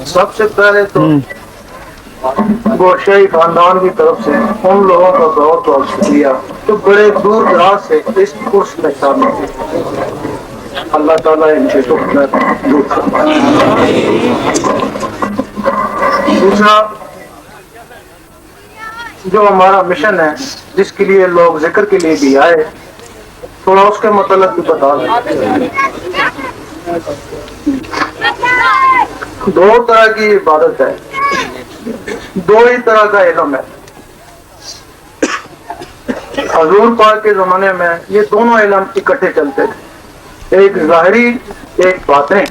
سب سے پہلے تو گوشائی خاندان کی طرف سے ان لوگوں کا بہت بہت شکریہ جو بڑے دور دراز سے اس کورس میں شامل ہیں. اللہ تعالیٰ ان سے دور فرمائے. دوسرا جو ہمارا مشن ہے جس کے لیے لوگ ذکر کے لیے بھی آئے تھوڑا اس کے متعلق بھی بتا دیں. دو طرح کی عبادت ہے, دو ہی طرح کا علم ہے. حضور پاک کے زمانے میں یہ دونوں علم اکٹھے چلتے تھے, ایک ظاہری ایک باطنی.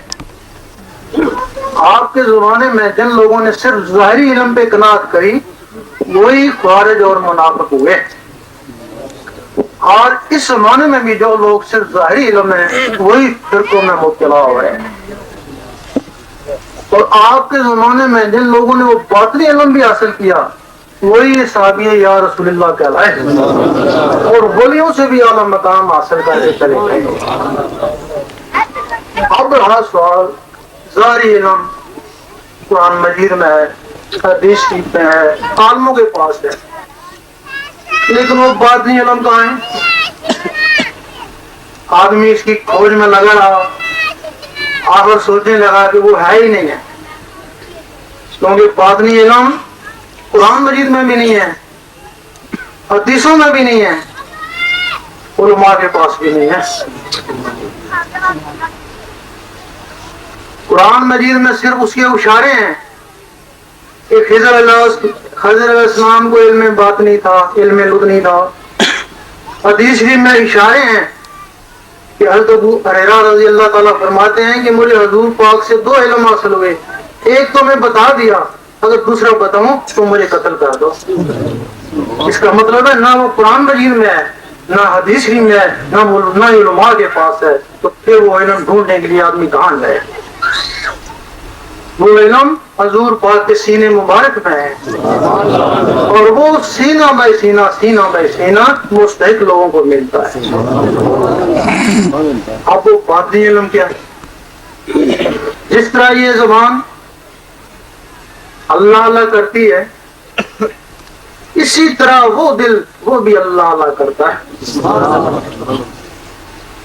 آپ کے زمانے میں جن لوگوں نے صرف ظاہری علم پہ قناعت کری وہی خوارج اور منافق ہوئے, اور اس زمانے میں بھی جو لوگ صرف ظاہری علم ہیں وہی فرقوں میں مبتلا ہوئے ہیں. اور آپ کے زمانے میں جن لوگوں نے وہ باطنی علم بھی حاصل کیا وہی صحابی یا رسول اللہ کہلائے اور ولیوں سے بھی اعلیٰ مقام حاصل کر کے چلے گئے. اب رہا سوال, ظاہری علم قرآن مجید میں ہے, حدیث شریف میں ہے, عالموں کے پاس ہے, لیکن وہ باطنی علم کہاں ہے؟ آدمی اس کی کھوج میں لگا رہا, آخر سوچنے لگا کہ وہ ہے ہی نہیں ہے, کیونکہ باطنی علم قرآن مجید میں بھی نہیں ہے, حدیثوں میں بھی نہیں ہے, علماء کے پاس بھی نہیں ہے. قرآن مجید میں صرف اس کے اشارے ہیں. ایک خضر علیہ السلام کو علم باطنی تھا, علم لدنی تھا. حدیث شریف میں اشارے ہیں کہ حضرت ابو ہریرہ رضی اللہ تعالیٰ فرماتے ہیں کہ مجھے حضور پاک سے دو علم حاصل ہوئے, ایک تو میں بتا دیا, اگر دوسرا بتاؤں تو مجھے قتل کر دو. اس کا مطلب ہے نہ وہ قرآن مجید میں ہے, نہ حدیث شریف میں ہے, نہ علماء کے پاس ہے, تو پھر وہ علم ڈھونڈنے کے لیے آدمی کہاں جائے؟ وہ علم حضور پاک کے سینے مبارک میں ہے, اور وہ سینہ بے سینہ سینہ بے سینہ مستحق لوگوں کو ملتا ہے. اب وہ باطنی علم کیا ہے؟ جس طرح یہ زبان اللہ اللہ کرتی ہے اسی طرح وہ دل وہ بھی اللہ اللہ کرتا ہے.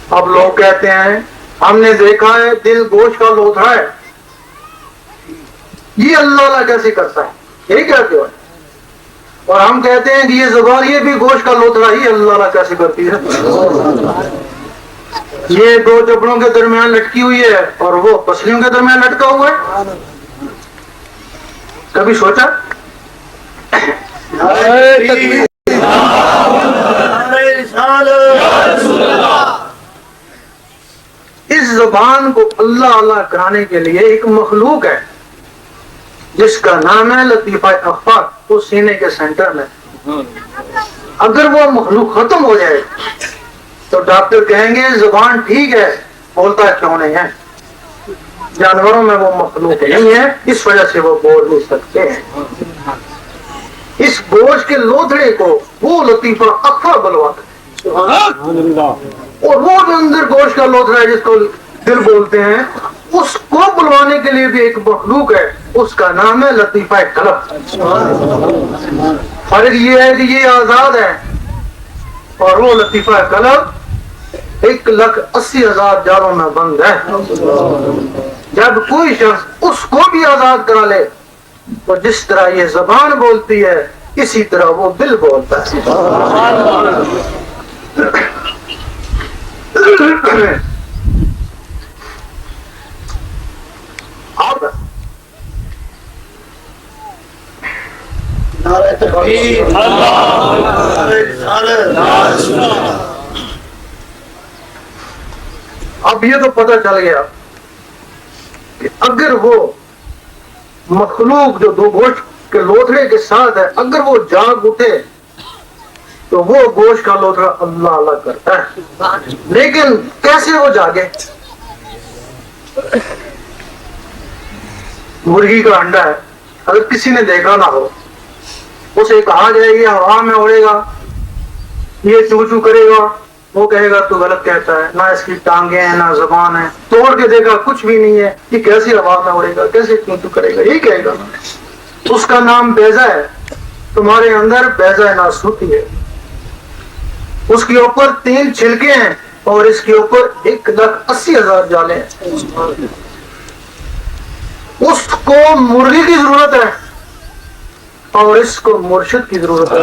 اب لوگ کہتے ہیں ہم نے دیکھا ہے دل گوشت کا لوتھڑا ہے, یہ اللہ اللہ کیسے کرتا ہے, یہی کہتے ہو. اور ہم کہتے ہیں کہ یہ زبان یہ بھی گوشت کا لوتھڑا ہی اللہ اللہ کیسے کرتی ہے. یہ دو جبڑوں کے درمیان لٹکی ہوئی ہے اور وہ پسلیوں کے درمیان لٹکا ہوا ہے. کبھی سوچا؟ اس زبان کو اللہ اللہ کرانے کے لیے ایک مخلوق ہے جس کا نام ہے لطیفہ اخفا, وہ سینے کے سینٹر میں. اگر وہ مخلوق ختم ہو جائے تو ڈاکٹر کہیں گے زبان ٹھیک ہے, بولتا کیوں نہیں ہے؟ جانوروں میں وہ مخلوق نہیں ہے, اس وجہ سے وہ بول نہیں سکتے ہیں. اس گوشت کے لوتھڑے کو وہ لطیفہ اخفا بلواتا ہے, اور وہ جو اندر گوشت کا لوتھڑا ہے جس کو دل بولتے ہیں اس کو بلوانے کے لیے بھی ایک مخلوق ہے, اس کا نام ہے لطیفہ قلب. فرق یہ ہے کہ یہ آزاد ہے اور وہ لطیفہ قلب 1,80,000 جالوں میں بند ہے. جب کوئی شخص اس کو بھی آزاد کرا لے تو جس طرح یہ زبان بولتی ہے اسی طرح وہ دل بولتا ہے. اب یہ تو پتہ چل گیا کہ اگر وہ مخلوق جو دو گوشت کے لوتھڑے کے ساتھ ہے اگر وہ جاگ اٹھے تو وہ گوشت کا لوتھڑا اللہ اللہ کرتا ہے. لیکن کیسے وہ جاگے؟ مرغی کا انڈا ہے, اگر کسی نے دیکھا نہ ہو اسے کہا جائے یہ ہوا میں اڑے گا, یہ چو چو کرے گا, وہ کہے گا تو غلط کہتا ہے، نہ اس کی ٹانگیں ہیں نہ زبان ہے، توڑ کے دیکھا کچھ بھی نہیں ہے، یہ کیسی ہوا میں اڑے گا، کیسے کیوں تو کرے گا، یہی کہے گا۔ اس کا نام بیضہ ہے، تمہارے اندر بیضہ ناسوتی ہے، اس کے اوپر 3 چھلکے ہیں اور اس کے اوپر 1,80,000 جالے ہیں۔ اس کو مرغی کی ضرورت ہے اور اس کو مرشد کی ضرورت ہے۔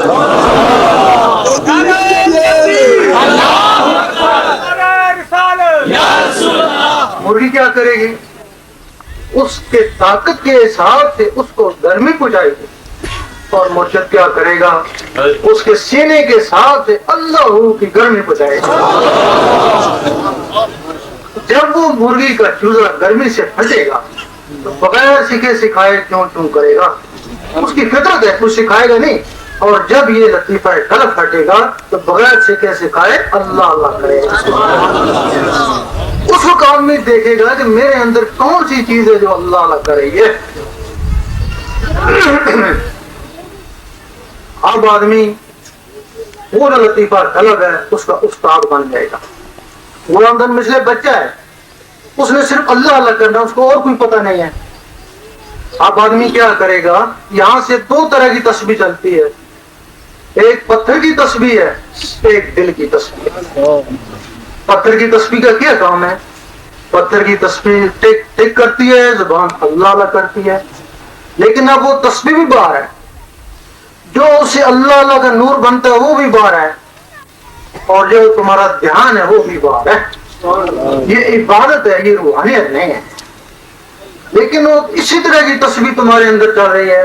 مرغی کیا کرے گی؟ اس کے طاقت کے حساب سے اس کو گرمی پہنچائے گی، اور مرشد کیا کرے گا؟ اس کے سینے کے ساتھ سے اللہ کی گرمی پہنچائے گا۔ جب وہ مرغی کا چوزا گرمی سے پھٹے گا تو بغیر سیکھے سکھائے کیوں کرے گا؟ اس کی فطرت ہے، کچھ سکھائے گا نہیں۔ اور جب یہ لطیفہ قلب پھٹے گا تو بغیر سیکھے سکھائے اللہ اللہ کرے گا۔ اس وقت آدمی دیکھے گا کہ میرے اندر کون سی چیز ہے جو اللہ اللہ کرے گی۔ اب آدمی وہ لطیفہ طلب ہے، اس کا استاد بن جائے گا۔ وہ اندر مثل بچہ ہے، اس نے صرف اللہ اللہ کرنا، اس کو اور کوئی پتہ نہیں ہے۔ اب آدمی کیا کرے گا؟ یہاں سے 2 طرح کی تسبیح چلتی ہے، ایک پتھر کی تسبیح ہے، ایک دل کی تسبیح ہے۔ پتھر کی تسبیح کا کیا کام ہے؟ پتھر کی تسبیح ٹک ٹک کرتی ہے، زبان اللہ اللہ کرتی ہے، لیکن اب وہ تسبیح بھی باہر ہے، جو اسے اللہ اللہ کا نور بنتا ہے وہ بھی باہر ہے، اور جو تمہارا دھیان ہے وہ بھی باہر ہے۔ یہ عبادت ہے، یہ روحانیت نہیں ہے۔ لیکن وہ اسی طرح کی تسبیح تمہارے اندر چل رہی ہے،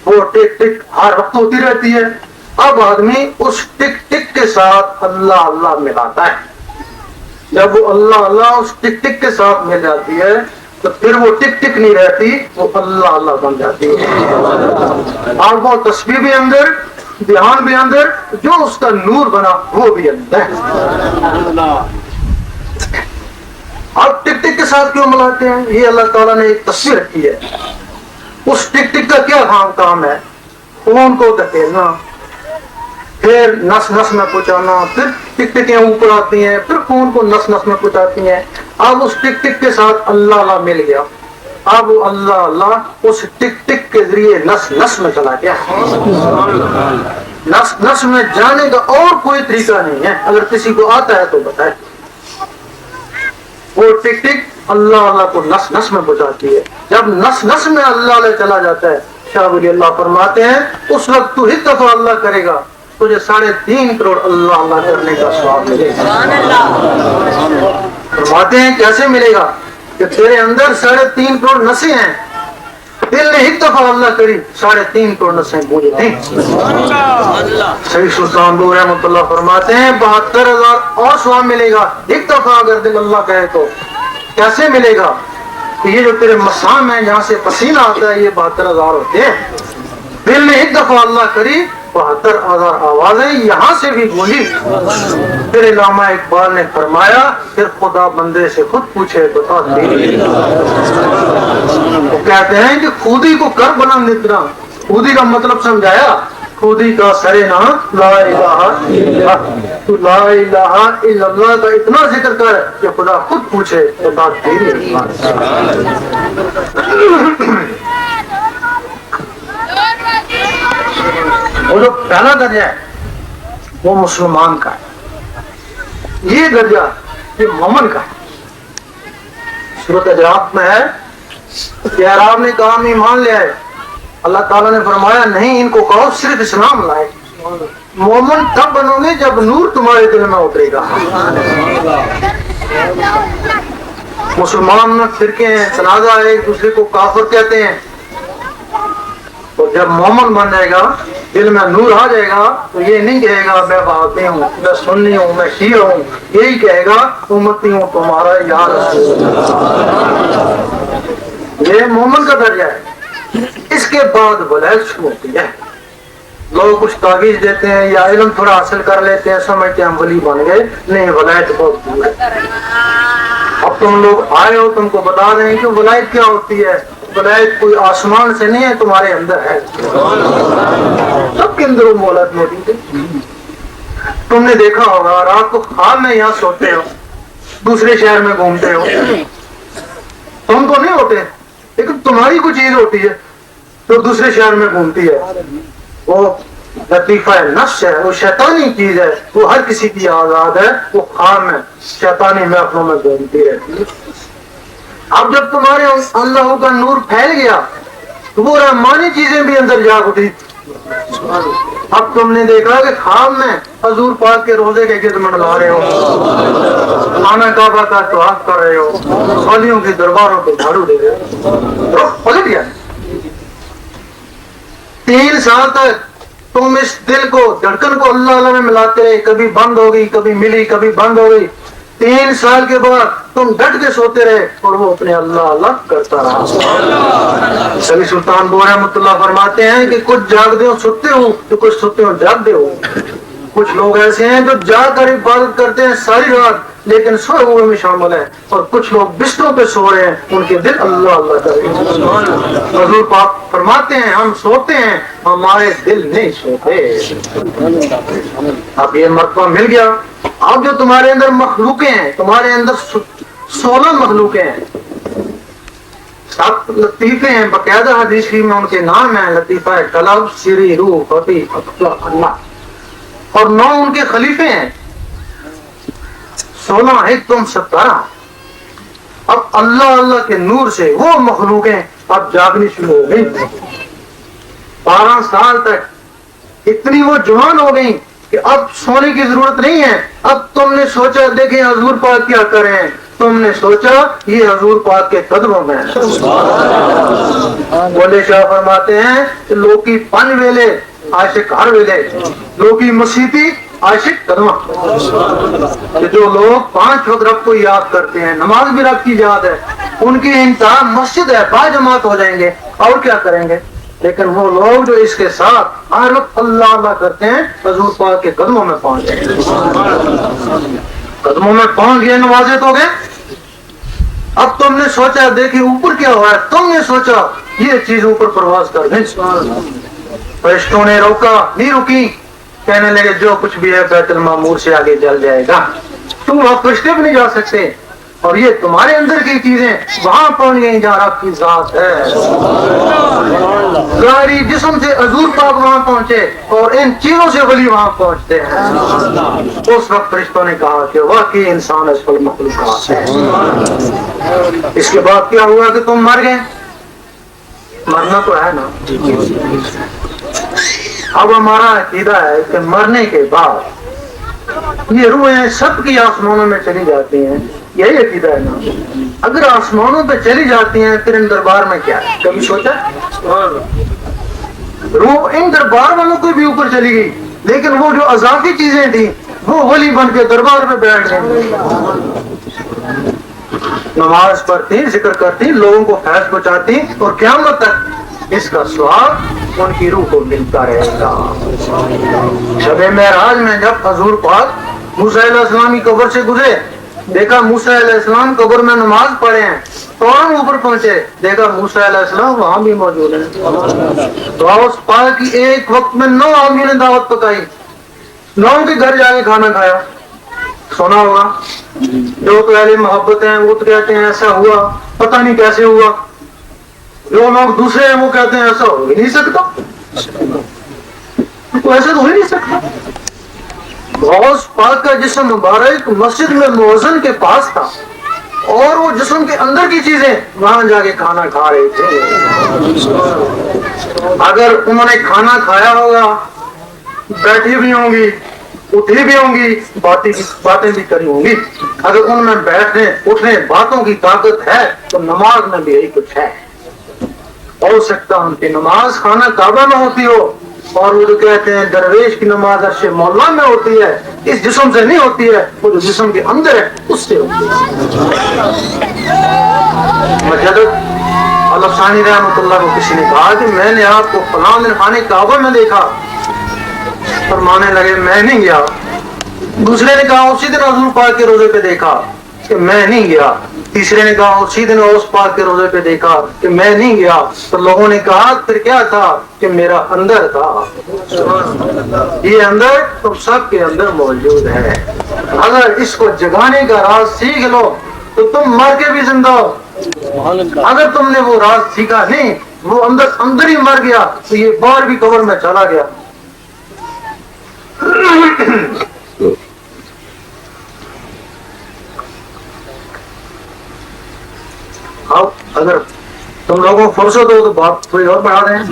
وہ ٹک ٹک ہر وقت ہوتی رہتی ہے۔ اب آدمی اس ٹک ٹک کے ساتھ اللہ اللہ ملاتا ہے، جب وہ اللہ اللہ اس ٹک ٹک کے ساتھ مل جاتی ہے تو پھر وہ ٹک ٹک نہیں رہتی، وہ اللہ اللہ بن جاتی ہے، اور وہ تسبیح بھی اندر، دھیان بھی اندر، جو اس کا نور بنا وہ بھی اندر ہے۔ اب ٹک ٹک کے ساتھ کیوں ملاتے ہیں؟ یہ اللہ تعالیٰ نے ایک تصویر رکھی ہے۔ اس ٹک ٹک کا کیا کام ہے؟ خون کو دھکیلنا، پھر نس نس میں پہنچانا، پھر ٹک ٹکیں اوپر آتی ہیں، پھر خون کو نس نس میں پہنچاتی ہیں۔ اب اس ٹک ٹک کے ساتھ اللہ اللہ مل گیا، اب اللہ اللہ اس ٹک ٹک کے ذریعے نس نس میں چلا گیا۔ نس نس میں جانے کا اور کوئی طریقہ نہیں ہے، اگر کسی کو آتا ہے تو بتائے۔ وہ ٹک ٹک اللہ اللہ کو نس نس میں پہنچاتی ہے۔ جب نس نس میں اللہ اللہ چلا جاتا ہے، شاہ ولی اللہ فرماتے ہیں اس وقت تو ایک دفعہ اللہ کرے گا، تجھے 3.5 کروڑ اللہ اللہ کرنے کا ثواب ملے گا۔ فرماتے ہیں کیسے ملے گا؟ کہ تیرے اندر 3.5 کروڑ نسیں ہیں، دل نے ایک دفعہ اللہ کری، 3.5 کروڑ نسیں گونجے نہیں۔ شیخ سلطان بو رحمۃ اللہ فرماتے ہیں 72,000 اور ثواب ملے گا ایک دفعہ اگر دل اللہ کہے تو۔ کیسے ملے گا؟ کہ یہ جو تیرے مسام ہیں جہاں سے پسینہ آتا ہے، یہ 72,000 ہوتے ہیں۔ دل نے ایک دفعہ اللہ کری، 72,000 آوازیں یہاں سے بھی گونجی۔ پھر علامہ اقبال نے فرمایا پھر خدا بندے سے خود پوچھے تو وہ کہتے ہیں کہ خودی کو کر بلند اتنا۔ خودی کا مطلب سمجھایا، خودی کا سرے نا لا الہ الا اللہ، تو لا الہ الا اللہ کا اتنا ذکر کر کہ خدا خود پوچھے تو بات تیری۔ وہ جو پہلا درجہ ہے وہ مسلمان کا ہے، یہ درجہ یہ مومن کا ہے۔ سورۃ اعراف میں ہے کہ اعراب نے کہا ہم ایمان لے آئے، اللہ تعالیٰ نے فرمایا نہیں، ان کو کہو صرف اسلام لائے۔ مومن تب بنو گے جب نور تمہارے دل میں اترے گا۔ مسلمان میں فرقے ہیں، تنازع ہے، ایک دوسرے کو کافر کہتے ہیں، اور جب مومن بن جائے گا، دل میں نور آ جائے گا تو یہ نہیں کہے گا میں وہابی ہوں، میں سنی ہوں، میں شیعہ ہوں، یہی کہے گا امتی ہوں تمہارا یا رسول اللہ۔ یہ مومن کا درجہ ہے۔ اس کے بعد ولایت شروع ہوتی ہے۔ لوگ کچھ تعویذ دیتے ہیں یا علم تھوڑا حاصل کر لیتے ہیں، سمجھتے ہیں ہم ولی بن گئے، نہیں، ولایت بہت دور ہے۔ اب تم لوگ آئے ہو، تم کو بتا رہے ہیں کہ ولایت کیا ہوتی ہے۔ ولایت کوئی آسمان سے نہیں ہے، تمہارے اندر ہے، سب کے اندر وہ ولایت موجود ہے۔ تم نے دیکھا ہوگا رات کو خواب میں یہاں سوتے ہو، دوسرے شہر میں گھومتے ہو، تم تو نہیں ہوتے لیکن تمہاری کوئی چیز ہوتی ہے تو دوسرے شہر میں گھومتی ہے، وہ لطیفہ نفس ہے، وہ شیطانی چیز ہے، وہ ہر کسی کی آزاد ہے، وہ خواب میں شیطانی محفلوں میں گھومتی رہتی ہے۔ اب جب تمہارے اللہ کا نور پھیل گیا تو وہ رحمانی چیزیں بھی اندر جاگ اٹھی۔ اب تم نے دیکھا کہ خواب میں حضور پاک کے روزے کے گرد منڈلا رہے ہو، خانہ کعبہ کا طواف کر رہے ہو، ولیوں کے درباروں کو جھاڑو دے رہے ہو، رخ پلٹ گیا۔ 3 سال تک تم اس دل کو دھڑکن کو اللہ اللہ میں ملاتے رہے، کبھی بند ہو گئی، کبھی ملی، کبھی بند ہو گئی۔ 3 سال کے بعد تم ڈٹ کے سوتے رہے اور وہ اپنے اللہ اللہ کرتا رہا۔ سبھی سلطان بو رحمۃ اللہ فرماتے ہیں کہ کچھ جاگتے ہو سوتے ہو تو کچھ سوتے ہو جاگتے ہو۔ کچھ لوگ ایسے ہیں جو جاگ کر عبادت کرتے ہیں ساری رات لیکن سوئے ہوئے میں شامل ہے، اور کچھ لوگ بستروں پہ سو رہے ہیں، ان کے دل اللہ اللہ کر رہے ہیں۔ حضور پاک فرماتے ہیں ہم سوتے ہیں ہمارے دل نہیں سوتے۔ اب یہ مرتبہ مل گیا۔ اب جو تمہارے اندر مخلوقیں ہیں، تمہارے اندر 16 مخلوقیں ہیں، 7 لطیفے ہیں، باقاعدہ حدیث میں ان کے نام ہیں، لطیفہ قلب، سری، روح، فتی، اللہ، اور 9 ان کے خلیفے ہیں، 16 ایک تم 17۔ اب اللہ اللہ کے نور سے وہ مخلوقیں اب جاگنی شروع ہو گئی۔ 12 سال تک اتنی وہ جوان ہو گئی کہ اب سونے کی ضرورت نہیں ہے۔ اب تم نے سوچا دیکھیں حضور پاک کیا کریں، تم نے سوچا یہ حضور پاک کے قدموں میں ہے۔ بولے شاہ فرماتے ہیں کہ لوکی پن ویلے عاشق ہر ویلے، لوکی مسیحی عاشق قدمہ۔ کہ جو لوگ 5 وقت رب کو یاد کرتے ہیں، نماز بھی رب کی یاد ہے، ان کی انتہا مسجد ہے، با جماعت ہو جائیں گے اور کیا کریں گے، لیکن وہ لوگ جو اس کے ساتھ ہر وقت اللہ اللہ کرتے ہیں حضور پاک کے قدموں میں پہنچ گئے۔ قدموں میں پہنچ گئے، نوازے تو گئے۔ اب تم نے سوچا دیکھیں اوپر کیا ہوا ہے، تم نے سوچا یہ چیز اوپر پرواز کر دیں۔ فرشتوں نے روکا، نہیں رکی، کہنے لگے جو کچھ بھی ہے بیت المعمور سے آگے جل جائے گا، تم وہاں فرشتے بھی نہیں جا سکتے، اور یہ تمہارے اندر کی چیزیں وہاں پہنچ گئی جہاں رب کی ذات ہے۔ ظاہری جسم سے حضور پاک وہاں پہنچے اور ان چیزوں سے ولی وہاں پہنچتے ہیں۔ اس وقت فرشتوں نے کہا کہ واقعی انسان اسفل مخلوقات ہے۔ اس کے بعد کیا ہوا کہ تم مر گئے، مرنا تو ہے نا۔ اب ہمارا عقیدہ ہے کہ مرنے کے بعد یہ روحیں سب کی آسمانوں میں چلی جاتی ہیں، یہی عقیدہ ہے نا۔ اگر آسمانوں پہ چلی جاتی ہیں پھر ان دربار میں کیا ہے، کبھی سوچا؟ روح ان دربار والوں کو بھی اوپر چلی گئی، لیکن وہ جو اضافی چیزیں تھیں وہ ولی بن کے دربار میں بیٹھ گئے، نماز پڑھتی، ذکر کرتی، لوگوں کو فیض پہنچاتی، اور قیامت تک اس کا ثواب ان کی روح کو ملتا رہے گا۔ شب معراج میں جب حضور پاک موسیٰ علیہ السلام کی قبر سے گزرے، دیکھا موسیٰ علیہ السلام قبر میں نماز پڑھے ہیں، فوراً اوپر پہنچے، دیکھا موسیٰ علیہ السلام وہاں بھی موجود ہیں۔ تو اس پاک کی ایک وقت میں 9 آدمیوں نے دعوت پکائی، 9 کے گھر جا کے کھانا کھایا۔ سنا ہوگا جو تو اہل محبت ہیں وہ تو کہتے ہیں ایسا ہوا، پتہ نہیں کیسے ہوا، جو لوگ دوسرے ہیں وہ کہتے ہیں ایسا ہو ہی نہیں سکتا، تو ایسا تو ہو ہی نہیں سکتا۔ غوث پاک کا جسم مبارک مسجد میں مؤذن کے پاس تھا، اور وہ جسم کے اندر کی چیزیں وہاں جا کے کھانا کھا رہے تھے۔ اگر انہوں نے کھانا کھایا ہوگا، بیٹھی بھی ہوں گی، اٹھی بھی ہوں گی، باتیں بھی کری ہوں گی، اگر ان میں بیٹھنے اٹھنے باتوں کی طاقت ہے تو نماز میں بھی یہی کچھ ہے۔ ہو سکتا ان کی نماز خانہ کعبہ میں ہوتی ہو، اور وہ جو کہتے ہیں درویش کی نماز عرش مولا میں ہوتی ہے، اس جسم سے نہیں ہوتی ہے، وہ جو جسم کے اندر ہے اس سے ہوتی ہے۔ مجدد الفسانی رحمۃ اللہ کو کسی نے کہا کہ میں نے آپ کو فلاں دن خانہ کعبہ میں دیکھا، فرمانے لگے میں نہیں گیا۔ دوسرے نے کہا اسی دن حضور پاک کے روزے پہ دیکھا، کہ میں نہیں گیا۔ تیسرے نے کہا اسی دن اس پاک کے روزے پہ دیکھا کہ میں نہیں گیا، تو لوگوں نے کہا پھر کیا تھا؟ کہ میرا اندر تھا۔ یہ اندر تم سب کے اندر موجود ہے، اگر اس کو جگانے کا راز سیکھ لو تو تم مر کے بھی زندہ ہو۔ اگر تم نے وہ راز سیکھا نہیں، وہ اندر ہی مر گیا، تو یہ بار بھی قبر میں چلا گیا۔ اب اگر تم لوگوں کو فرصت ہو تو بات کوئی اور بڑھا دیں۔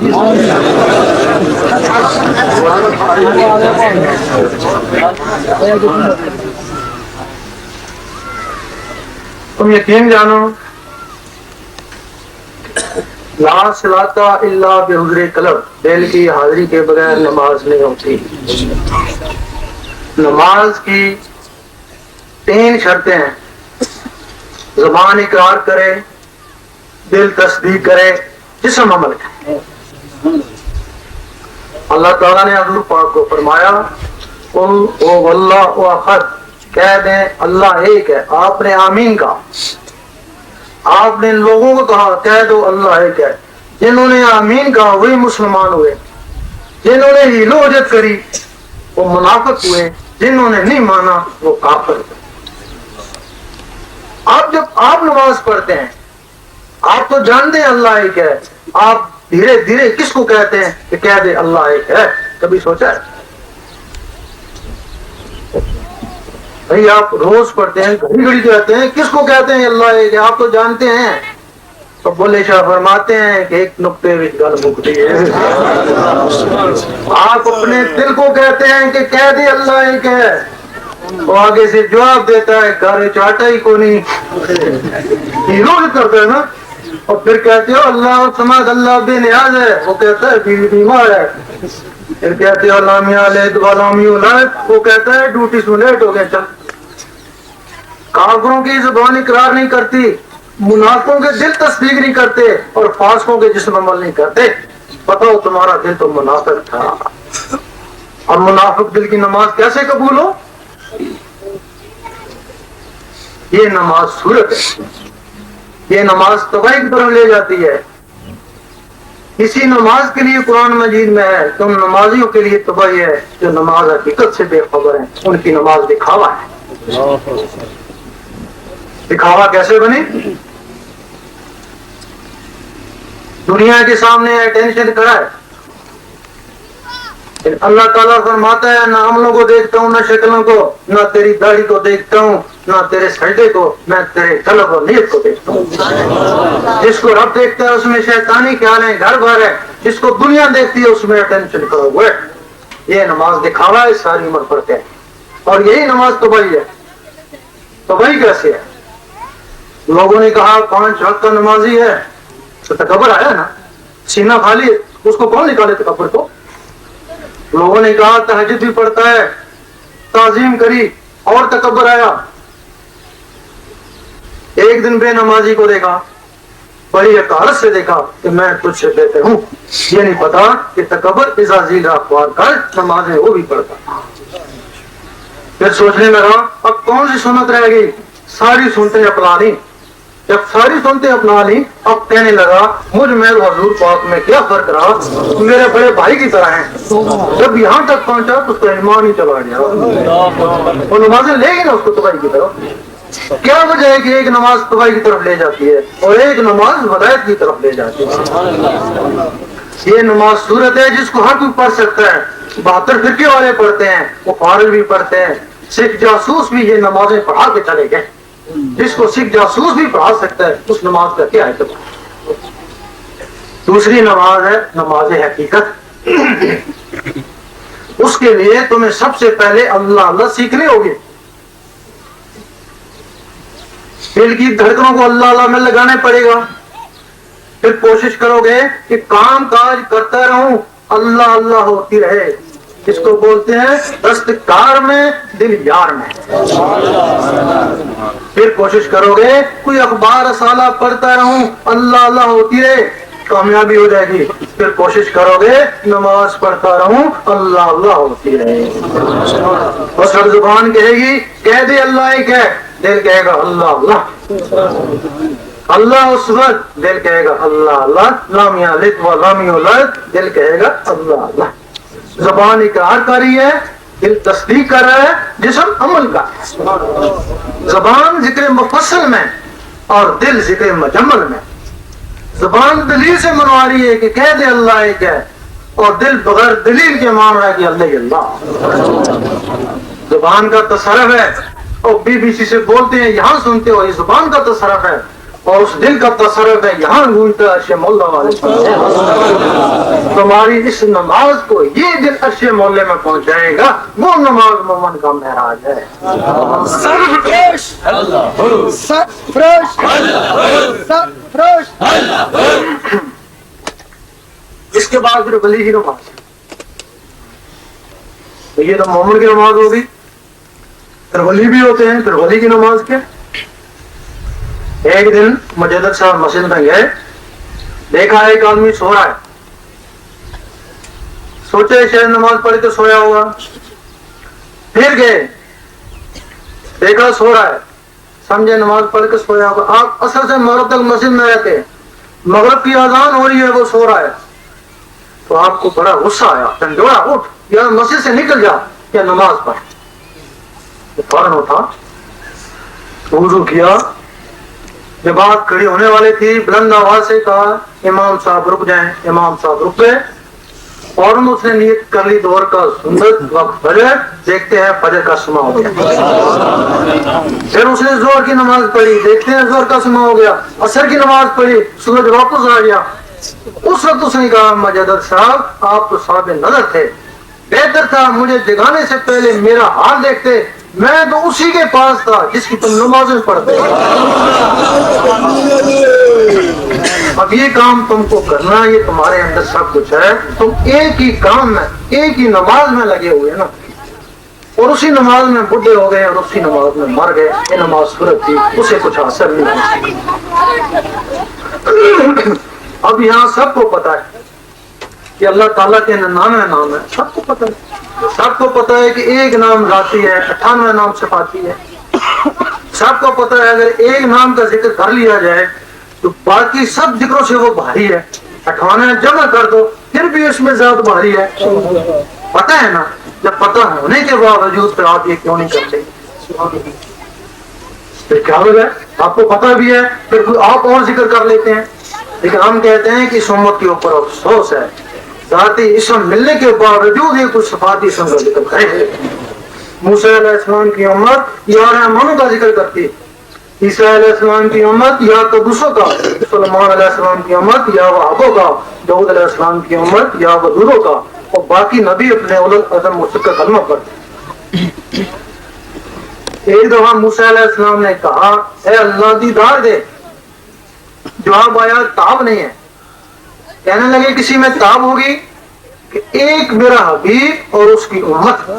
تم یقین جانو، لا صلاۃ الا بحضور قلب، دل کی حاضری کے بغیر نماز نہیں ہوتی۔ نماز کی 3 شرطیں ہیں، زبان اقرار کرے، دل تصدیق کرے، جسم عمل کرے۔ اللہ تعالیٰ نے حضور پاک کو فرمایا قل هو اللہ احد، کہہ دیں اللہ ایک ہے۔ آپ نے آمین کہا، آپ نے لوگوں کو کہا کہہ دو اللہ ایک ہے۔ جنہوں نے آمین کہا وہی مسلمان ہوئے، جنہوں نے ہیل و حجت کری وہ منافق ہوئے، جنہوں نے نہیں مانا وہ کافر ہوئے۔ آپ جب آپ نماز پڑھتے ہیں آپ تو جانتے ہیں اللہ ایک ہے، آپ دھیرے دھیرے کس کو کہتے ہیں کہ کہہ دے اللہ ایک ہے؟ کبھی سوچا ہے؟ بھائی آپ روز پڑھتے ہیں، گھڑی گھڑی کہتے ہیں، کس کو کہتے ہیں اللہ ایک ہے؟ آپ تو جانتے ہیں۔ تو بولے شاہ فرماتے ہیں کہ ایک نقطے میں گل مکتی ہے، آپ اپنے دل کو کہتے ہیں کہ کہہ دے اللہ ایک ہے، وہ آگے سے جواب دیتا ہے گھر چاٹا ہی کو نہیں، ہیرو کرتا ہے نا، اور پھر کہتے ہو اللہ سماد اللہ بے نیاز ہے، وہ کہتا ہے بیوی بیمار ہے۔ پھر کہتے ہو لامی علیہ والامی اولاد، وہ کہتا ہے ڈیوٹی سے لیٹ ہو گیا چل۔ کافروں کی زبان اقرار نہیں کرتی، منافقوں کے دل تصدیق نہیں کرتے، اور فاسقوں کے جسم عمل نہیں کرتے۔ بتاؤ تمہارا دل تو منافق تھا، اور منافق دل کی نماز کیسے قبول ہو؟ یہ نماز صورت ہے، یہ نماز تباہی کی طرف لے جاتی ہے۔ اسی نماز کے لیے قرآن مجید میں ہے تم نمازیوں کے لیے تباہی ہے جو نماز حقیقت سے بے خبر ہیں، ان کی نماز دکھاوا ہے۔ دکھاوا کیسے بنے؟ دنیا کے سامنے اٹینشن کھڑا ہے، اللہ تعالیٰ فرماتا ہے نہ عملوں کو دیکھتا ہوں، نہ شکلوں کو، نہ تیری داڑھی کو دیکھتا ہوں، نہ تیرے سجدے کو، میں تیرے قلب اور نیت کو دیکھتا ہوں۔ جس کو رب دیکھتا ہے اس میں شیطانی خیال ہے، گھر بھر ہے، جس کو دنیا دیکھتی ہے اس میں اٹینشن کھڑا ہوا ہے۔ یہ نماز دکھاوا ہے، ساری عمر پڑھتے ہیں، اور یہی نماز تباہی ہے۔ تباہی کیسے ہے؟ لوگوں نے کہا 5 وقت کا نمازی ہے، تو تکبر آیا نا، سینہ خالی ہے، اس کو کون نکالے تکبر کو؟ لوگوں نے کہا تہجد بھی پڑھتا ہے، تعظیم کری، اور تکبر آیا۔ ایک دن بے نمازی کو دیکھا، بڑی حقارت سے دیکھا کہ میں تجھ سے بہتر ہوں، یہ نہیں پتا کہ تکبر ازازیل اخبار کر نمازیں وہ بھی پڑھتا۔ پھر سوچنے لگا اب کون سی سنت رہ گئی، ساری سنتیں اپنا لی۔ جب ساری سنتیں اپنا لی اب کہنے لگا مجھ میں حضور پاک میں کیا فرق رہا، میرے بڑے بھائی کی طرح ہیں۔ جب یہاں تک پہنچا تو اس کا ایمان ہی چلا گیا، وہ نمازیں لے گی نا اس کو تباہی کی طرف۔ کیا وجہ ہے کہ ایک نماز تباہی کی طرف لے جاتی ہے اور ایک نماز ہدایت کی طرف لے جاتی ہے؟ یہ نماز صورت ہے جس کو ہر کوئی پڑھ سکتا ہے، 72 فرقے والے پڑھتے ہیں، وہ فارغ بھی پڑھتے ہیں، سکھ جاسوس بھی یہ نمازیں پڑھا کے چلے گئے۔ جس کو سکھ جاسوس بھی پڑھا سکتا ہے اس نماز کا کیا ہے؟ دوسری نماز ہے نماز حقیقت۔ اس کے لیے تمہیں سب سے پہلے اللہ اللہ سیکھنے ہوگے، دل کی دھڑکنوں کو اللہ اللہ میں لگانا پڑے گا۔ پھر کوشش کرو گے کہ کام کاج کرتا رہوں اللہ اللہ ہوتی رہے، اس کو بولتے ہیں دستکار میں دل یار میں۔ پھر کوشش کرو گے کوئی اخبار رسالہ پڑھتا رہوں اللہ اللہ ہوتی رہے، کامیابی ہو جائے گی۔ پھر کوشش کرو گے نماز پڑھتا رہوں اللہ اللہ ہوتی رہے، بس ہر زبان کہے گی کہہ دے اللہ ایک ہے، دل کہے گا اللہ اللہ، اللہ اصغر دل کہے گا اللہ اللہ، لام یلد ولم یولد دل کہے گا اللہ اللہ۔ زبان اقرار کر رہی ہے، دل تصدیق کر رہا ہے، جسم عمل کا ہے۔ زبان ذکر مفصل میں اور دل ذکر مجمل میں۔ زبان دلیل سے منوا رہی ہے کہ کہہ دے اللہ ایک ہے، اور دل بغیر دلیل کے مان رہا ہے کہ اللہ اللہ۔ زبان کا تصرف ہے، اور بی بی سی سے بولتے ہیں یہاں سنتے ہو، یہ زبان کا تصرف ہے، اور اس دل کا تصرف ہے یہاں گونجتا عرش مولا والے۔ تمہاری اس نماز کو یہ دل عرش مولا میں پہنچائے گا، وہ نماز مومن کا معراج ہے۔ اس کے بعد پھر ولی کی نماز، یہ تو مومن کی نماز ہوگی، پھر ولی بھی ہوتے ہیں۔ پھر ولی کی نماز کیا؟ ایک دن مجدد صاحب مسجد میں گئے، دیکھا ایک آدمی سو رہا ہے، سوچے شاید نماز پڑھ کے سویا ہوگا، پھر گئے دیکھا سو رہا ہے، سمجھے نماز پڑھ کے سویا ہوگا۔ آپ اثر سے مغرب تک مسجد میں رہتے ہیں، مغرب کی اذان ہو رہی ہے، وہ سو رہا ہے، تو آپ کو بڑا غصہ آیا، جھنجھوڑا اٹھ یا مسجد سے نکل جا یا نماز پڑھ۔ فوراً اٹھا، وضو کیا، جب بات کھڑی ہونے والی تھی بلند آواز سے کہا امام صاحب رک جائیں۔ امام صاحب رک گئے، فوراً اس نے نیت کر لی دور کا سنت وقت فجر، دیکھتے ہیں فجر کا سما ہو گیا۔ پھر اس نے زہر کی نماز پڑھی، دیکھتے ہیں زہر کا سما ہو گیا۔ عصر کی نماز پڑھی، سورج واپس آ گیا۔ اس وقت اس نے کہا مجدد صاحب آپ تو صاحب نظر تھے، بہتر تھا مجھے جگانے سے پہلے میرا حال دیکھتے، میں تو اسی کے پاس تھا جس کی تم نمازیں پڑھتے۔ اب یہ کام تم کو کرنا، یہ تمہارے اندر سب کچھ ہے، تم ایک ہی کام میں ایک ہی نماز میں لگے ہوئے نا، اور اسی نماز میں بڈھے ہو گئے اور اسی نماز میں مر گئے۔ یہ نماز فرض تھی، اسے کچھ حاصل نہیں ہوا۔ اب یہاں سب کو پتا ہے کہ اللہ تعالیٰ کے نام ہے، سب کو پتا ہے، سب کو پتا ہے کہ ایک نام ذاتی ہے، 98 نام صفاتی ہے۔ سب کو پتا ہے اگر ایک نام کا ذکر کر لیا جائے تو باقی سب ذکروں سے وہ بھاری ہے، 98 جمع کر دو پھر بھی اس میں ذات بھاری ہے۔ پتا ہے نا، جب پتا ہونے کے باوجود پھر آپ یہ کیوں نہیں کرتے؟ پھر کیا ہو جائے؟ آپ کو پتا بھی ہے پھر آپ اور ذکر کر لیتے ہیں، لیکن ہم کہتے ہیں کہ اس امت کے اوپر افسوس ہے، ذاتی اسم ملنے کے باوجود یہ کچھ صفاتی اسم کا ذکر کرے۔ موسیٰ علیہ السلام کی امت یا رحمانوں کا ذکر کرتی، عیسیٰ علیہ السلام کی امت یا قدوسوں کا، سلیمان علیہ السلام کی امت یا وہابوں کا، داؤد علیہ السلام کی امت یا ودودوں کا، اور باقی نبی اپنے اولو العزم مستقل کلمہ پڑھتے۔ ایک دفعہ موسیٰ علیہ السلام نے کہا اے اللہ دیدار دے، جواب آیا تاب نہیں ہے۔ کہنے لگے کسی میں تاب ہوگی کہ ایک میرا حبیب اور اس کی امت۔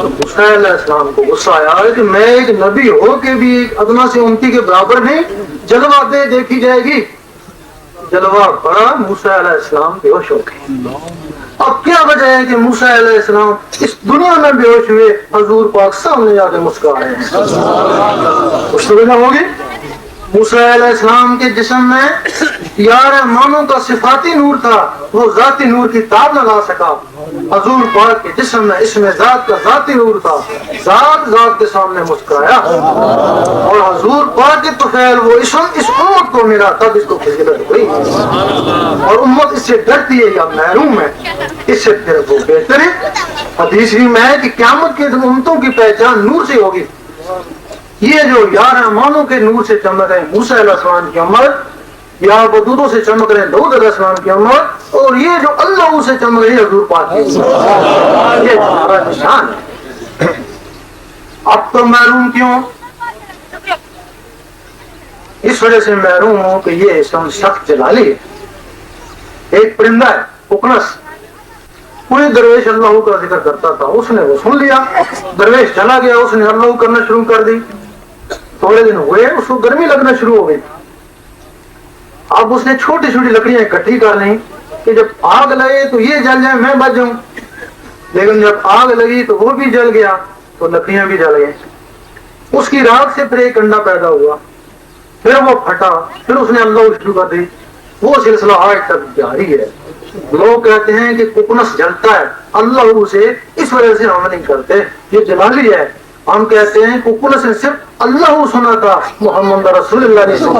موسیٰ علیہ السلام کو غصہ آیا کہ میں ایک نبی ہو کے بھی ایک ادنا سے امتی کے برابر نہیں، جلوہ دے دیکھی جائے گی۔ جلوہ پڑا، موسیٰ علیہ السلام بے ہوش ہو گئے۔ اب کیا وجہ ہے کہ موسیٰ علیہ السلام اس دنیا میں بے ہوش ہوئے، حضور پاک سامنے جا کے مسکرا رہے ہیں؟ کچھ تو وجہ ہوگی۔ موسیٰ علیہ السلام کے جسم میں یا رحمانوں کا صفاتی نور تھا، وہ ذاتی نور کی تاب نہ لا سکا۔ حضور پاک کے جسم میں اس میں ذات کا ذاتی نور تھا، ذات کے سامنے مسکرایا، اور حضور پاک کے طفیل وہ اسم اس امت کو ملا، تب اس کو فضیلت ہوئی، اور امت اس سے ڈرتی ہے یا محروم ہے، اس سے پھر وہ بہتر ہے۔ حدیث میں ہے کہ قیامت کے امتوں کی پہچان نور سے ہوگی۔ یہ جو یا رحمانوں کے نور سے چمک رہے موسیٰ علیہ السلام کی امت، یا ودودوں سے چمک رہے داؤد علیہ السلام کی امت، اور یہ جو اللہ سے چمک رہی حضور پاک کی امت، یہ ہمارا نشان ہے۔ اب تو محروم کیوں؟ اس وجہ سے محروم ہوں کہ یہ اسم سخت جلالی ہے۔ ایک پرندہ ہے اکنس، کوئی درویش اللہ کا ذکر کرتا تھا، اس نے وہ سن لیا، درویش چلا گیا، اس نے اللہ کرنا شروع کر دی، تھوڑے دن ہوئے اس کو گرمی لگنا شروع ہو گئی۔ اب اس نے چھوٹی چھوٹی لکڑیاں اکٹھی کر لیں کہ جب آگ لگے تو یہ جل جائے میں بچ جاؤں، لیکن جب آگ لگی تو وہ بھی جل گیا تو لکڑیاں بھی جل گئیں۔ اس کی راگ سے پھر ایک انڈا پیدا ہوا، پھر وہ پھٹا، پھر اس نے اللہ شروع کر دی، وہ سلسلہ آج تک جاری ہے۔ لوگ کہتے ہیں کہ ککنس جلتا ہے، اللہ سے اس وجہ سے ہم نہیں کرتے، یہ جلالی ہے۔ ہم کہتے ہیں ککنس نے صرف اللہ سنا تھا، محمد رسول اللہ نے سنا،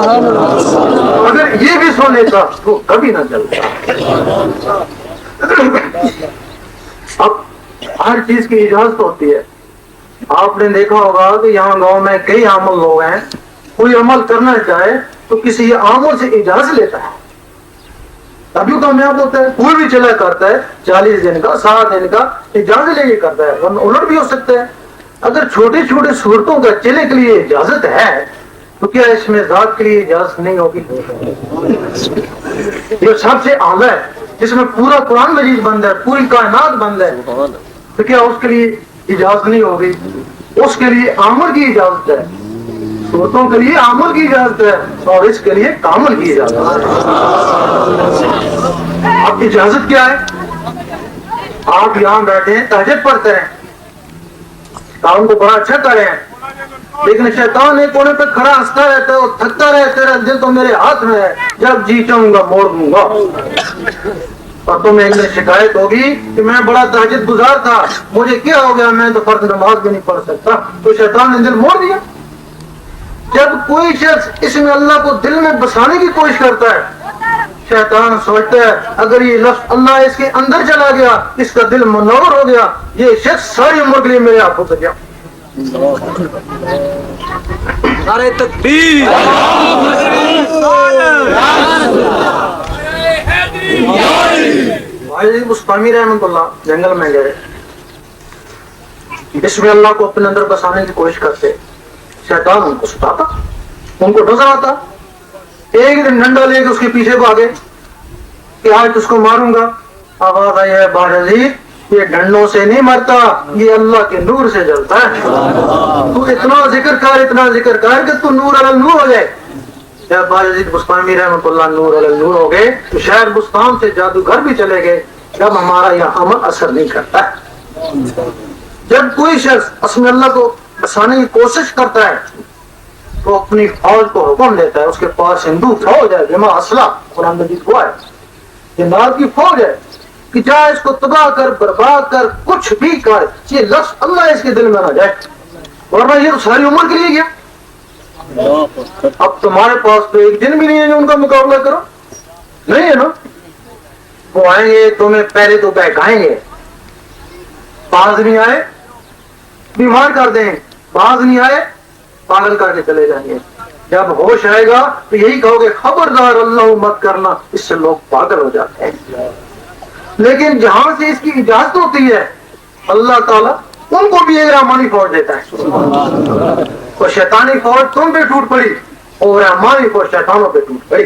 اگر یہ بھی سن لیتا تو کبھی نہ جلتا۔ اب ہر چیز کی اجازت ہوتی ہے۔ آپ نے دیکھا ہوگا کہ یہاں گاؤں میں کئی عامل لوگ ہیں، کوئی عمل کرنا چاہے تو کسی عامل سے اجازت لیتا ہے، تبھی کامیاب ہوتا ہے۔ کوئی بھی چلا کرتا ہے 40 دن کا 7 دن کا اجازت لے کے کرتا ہے، ورنہ الٹ بھی ہو سکتا ہے۔ اگر چھوٹی چھوٹی صورتوں کا چلے کے لیے اجازت ہے تو کیا اس میں ذات کے لیے اجازت نہیں ہوگی؟ جو سب سے اعلیٰ ہے، جس میں پورا قرآن مجید بند ہے، پوری کائنات بند ہے، تو کیا اس کے لیے اجازت نہیں ہوگی؟ اس کے لیے عامل کی اجازت ہے، صورتوں کے لیے عامل کی اجازت ہے، اور اس کے لیے کامل کی اجازت ہے۔ اب اجازت کیا ہے؟ آپ یہاں بیٹھے ہیں، تہجد پڑھتے ہیں، کام کو بڑا اچھا کر رہے ہیں، لیکن شیطان ایک کونے پہ کھڑا ہنستا رہتا ہے، وہ تھکتا رہتا ہے، تیرا دل تو میرے ہاتھ میں ہے، جب جی چاہوں گا موڑ دوں گا۔ اور تمہیں ایک دن شکایت ہوگی کہ میں بڑا تہجد گزار تھا، مجھے کیا ہو گیا، میں تو فرض نماز بھی نہیں پڑھ سکتا، تو شیطان نے دل موڑ دیا۔ جب کوئی شخص اس میں اللہ کو دل میں بسانے کی کوشش کرتا ہے، شیطان سوچتا ہے اگر یہ لفظ اللہ اس کے اندر چلا گیا، اس کا دل منور ہو گیا، یہ شخص ساری عمر کے لیے میرے ہاتھوں سے گیا۔ نعرہ تکبیر، بھائی مستعمیر رحمۃ اللہ جنگل میں گئے، اس میں اللہ کو اپنے اندر بسانے کی کوشش کرتے، شیطان ان کو ستاتا، ان کو نظر آتا۔ ایک دن ڈنڈا لے کے اس کے پیچھے بھاگے کہ آج اس کو ماروں گا۔ آواز آئی ہے باجید، یہ ڈنڈوں سے نہیں مرتا، یہ اللہ کے نور سے جلتا ہے، تو اتنا ذکر کر کہ تو نور علی نور ہو جائے۔ جب باجید بستانی رحمۃ اللہ نور علی نور ہو گئے تو شہر بستان سے جادوگر بھی چلے گئے، جب ہمارا یہ عمل اثر نہیں کرتا ہے۔ جب کوئی شخص اسم اللہ کو بسانے کی کوشش کرتا ہے تو اپنی فوج کو حکم دیتا ہے، اس کے پاس ہندو فوج ہے، جمع اسلحہ، قرآن مجید ہوا ہے، جنات کی فوج ہے کہ جا اس کو تباہ کر، برباد کر، کچھ بھی کر، یہ لفظ اللہ اس کے دل میں نہ جائے، ورنہ یہ تو ساری عمر کے لیے گیا۔ اب تمہارے پاس تو ایک دن بھی نہیں ہے جو ان کا مقابلہ کرو، نہیں ہے نا؟ وہ آئیں گے، تمہیں پہلے تو بہکائیں گے، باز نہیں آئے بیمار کر دیں، باز نہیں آئے پاگل کر کے چلے جائیں گے۔ جب ہوش آئے گا تو یہی کہو گے خبردار اللہ مت کرنا، اس سے لوگ پاگل ہو جاتے ہیں۔ لیکن جہاں سے اس کی اجازت ہوتی ہے اللہ تعالیٰ ان کو بھی ایک رحمانی فوج دیتا ہے۔ تو شیطانی فوج تم پہ ٹوٹ پڑی اور رحمانی فوج شیطانوں پہ ٹوٹ پڑی،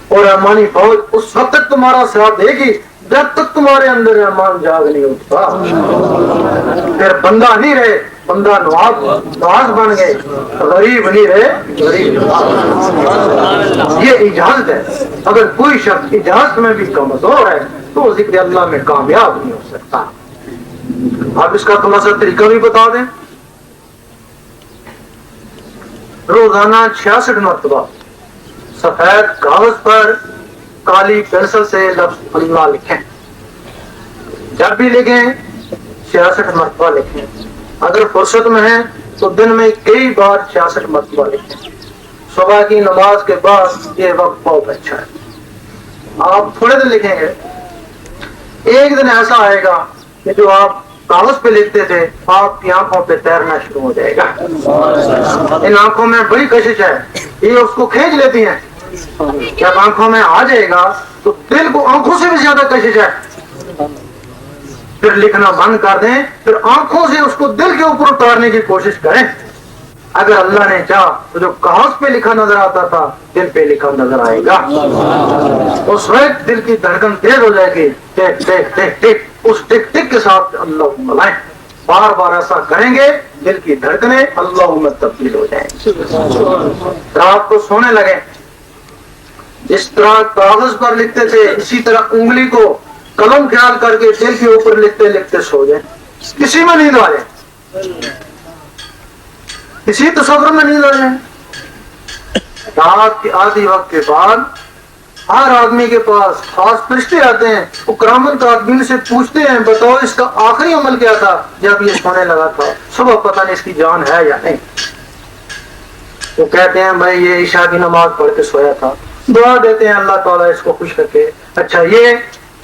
اور رحمانی فوج اس وقت تک تمہارا ساتھ دے گی جب تک تمہارے اندر رحمان جاگ نہیں اٹھتا۔ پھر بندہ نہیں رہے، بندہ نواز بن گئے، غریب نہیں رہے، غریب نواز۔ یہ اجازت ہے، اگر کوئی شخص اجازت میں بھی کمزور ہے تو ذکر اللہ میں کامیاب نہیں ہو سکتا۔ آپ اس کا خلاصہ طریقہ بھی بتا دیں۔ روزانہ 66 مرتبہ سفید کاغذ پر کالی پینسل سے لفظ اللہ لکھیں، جب بھی لکھیں 66 مرتبہ لکھیں، اگر فرصت میں ہیں تو دن میں کئی بار 66 مرتبہ لکھیں۔ صبح کی نماز کے بعد یہ وقت بہت اچھا ہے، آپ تھوڑے دن لکھیں گے، ایک دن ایسا آئے گا کہ جو آپ کاغذ پہ لکھتے تھے آپ کی آنکھوں پہ تیرنا شروع ہو جائے گا۔ ان آنکھوں میں بڑی کشش ہے، یہ اس کو کھینچ لیتی ہیں، جب آنکھوں میں آ جائے گا تو دل کو آنکھوں سے بھی زیادہ کشش ہے، پھر لکھنا بند کر دیں، پھر آنکھوں سے اس کو دل کے اوپر اتارنے کی کوشش کریں۔ اگر اللہ نے چاہا تو جو کاغذ پہ لکھا نظر آتا تھا دل پہ لکھا نظر آئے گا، اس وقت دل کی دھڑکن تیز ہو جائے گی، ٹک ٹک ٹک ٹک، اس ٹک ٹک کے ساتھ اللہ ملائیں، بار بار ایسا کریں گے دل کی دھڑکنیں اللہ میں تبدیل ہو جائیں گی۔ رات کو سونے لگے، جس طرح کاغذ پر لکھتے تھے اسی طرح انگلی کو قلم خیال کر کے دل کے اوپر لکھتے لکھتے سو جائیں، کسی میں نیند آ جائے۔ اسی تصور میں نیند آ جائیں. رات کے آدھی وقت کے بعد ہر آدمی کے پاس خاص فرشتے آتے ہیں, وہ کرامن کاتبین سے پوچھتے ہیں بتاؤ اس کا آخری عمل کیا تھا جب یہ سونے لگا تھا, صبح پتہ نہیں اس کی جان ہے یا نہیں. وہ کہتے ہیں بھائی یہ عشاء کی نماز پڑھ کے سویا تھا, دعا دیتے ہیں اللہ تعالیٰ اس کو خوش رکھے. اچھا یہ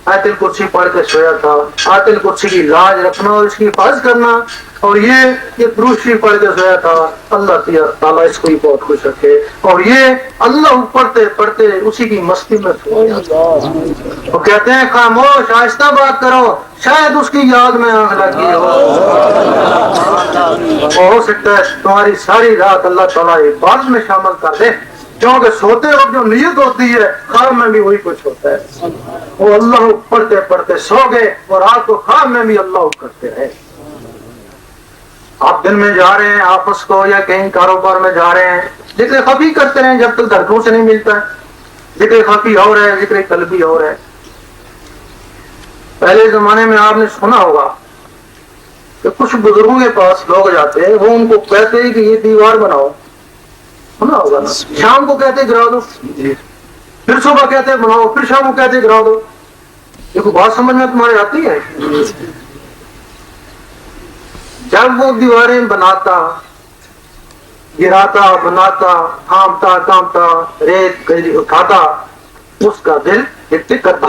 آیت الکرسی پڑھ کے سویا تھا, آیت الکرسی کی لاج رکھنا اور اس کی حفاظت کرنا, اور یہ درود شریف پڑھ کے سویا تھا, اللہ تعالیٰ اس کو ہی بہت خوش رکھے. اور یہ اللہ پڑھتے پڑھتے اسی کی مستی میں سو گیا. وہ کہتے ہیں خاموش آہستہ بات کرو, شاید اس کی یاد میں آنکھ لگی ہو سکتا ہے تمہاری ساری رات اللہ تعالیٰ عبادت میں شامل کر دے, کیونکہ سوتے وقت جو نیت ہوتی ہے خواب میں بھی وہی کچھ ہوتا ہے. وہ اللہ پڑھتے پڑھتے سو گئے اور رات کو خواب میں بھی اللہ کرتے رہے. آپ دن میں جا رہے ہیں آفس کو یا کہیں کاروبار میں جا رہے ہیں, ذکر خفی کرتے رہیں جب تک دھڑکوں سے نہیں ملتا ہے. ذکر خفی ہو رہا ہے, ذکر قلبی ہو رہا ہے. پہلے زمانے میں آپ نے سنا ہوگا کہ کچھ بزرگوں کے پاس لوگ جاتے ہیں, وہ ان کو کہتے ہیں کہ یہ دیوار بناؤ, سنا ہوگا نا, شام کو کہتے گرا دو, پھر صبح کہتے بناؤ, پھر شام کو کہتے گرا دو. دیکھو بات سمجھ میں تمہارے آتی ہے. جب وہ دیواریں بناتا, گراتا, بناتا, تھامتا کامتا, ریت گجری اٹھاتا, اس کا دل ٹک ٹک کرتا.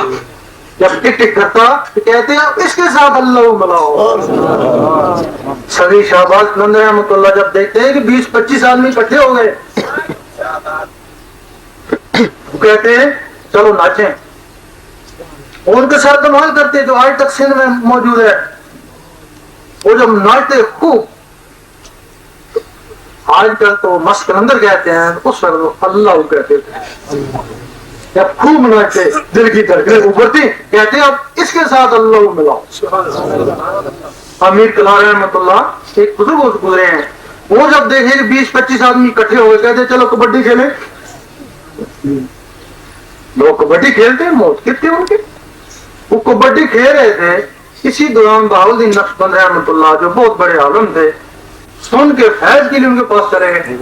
جب ٹک ٹک کرتا تو کہتے ہیں اس کے ساتھ اللہ ملاؤ. سبھی شہباز نند رحمۃ اللہ جب دیکھتے ہیں کہ 20-25 آدمی اکٹھے ہو گئے, وہ کہتے ہیں چلو ناچیں. ان کے ساتھ دمال کرتے جو آج تک سندھ میں موجود ہے. وہ جب ناچتے خوب, آج کل تو مست کلندر کہتے ہیں, اس وقت اللہ کہتے تھے. جب خوب ناچتے دل کی دھڑکنیں ابھرتی, کہتے ہیں اب اس کے ساتھ اللہ ملاؤ. امیر کلار رحمۃ اللہ ایک بزرگ گزرے ہیں, وہ جب دیکھے کہ 20-25 آدمی اکٹھے ہو گئے, کہتے چلو کبڈی کھیلیں. لوگ کبڈی کھیلتے ہیں, موت کتنے ان کے. وہ کبڈی کھیل رہے تھے, اسی دوران بہاؤالدین نقشبند رحمۃ اللہ جو بہت بڑے عالم تھے, سن کے فیض کے لیے ان کے پاس چلے گئے.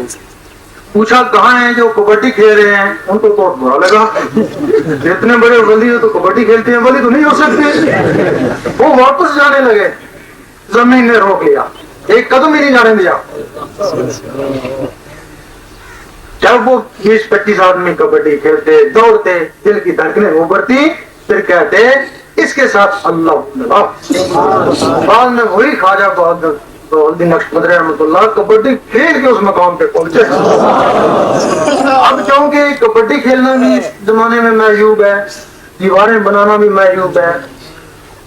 پوچھا کہاں ہیں جو کبڈی کھیل رہے ہیں. ان کو بہت برا لگا, اتنے بڑے ولی تو کبڈی کھیلتے ہیں, ولی تو نہیں ہو سکتے. وہ واپس جانے لگے, زمین نے روک لیا, ایک قدم ہی نہیں جانے دیا. جب وہ 20-25 آدمی کبڈی کھیلتے, دوڑتے, دل کی دھڑکنیں ابھرتی, پھر کہتے اس کے ساتھ اللہ. بعد میں وہی خواجہ بہاؤالدین نقشبند رحمۃ اللہ کبڈی کھیل کے اس مقام پہ پہنچے. اب چونکہ کبڈی کھیلنا بھی زمانے میں معیوب ہے, دیواریں بنانا بھی معیوب ہے.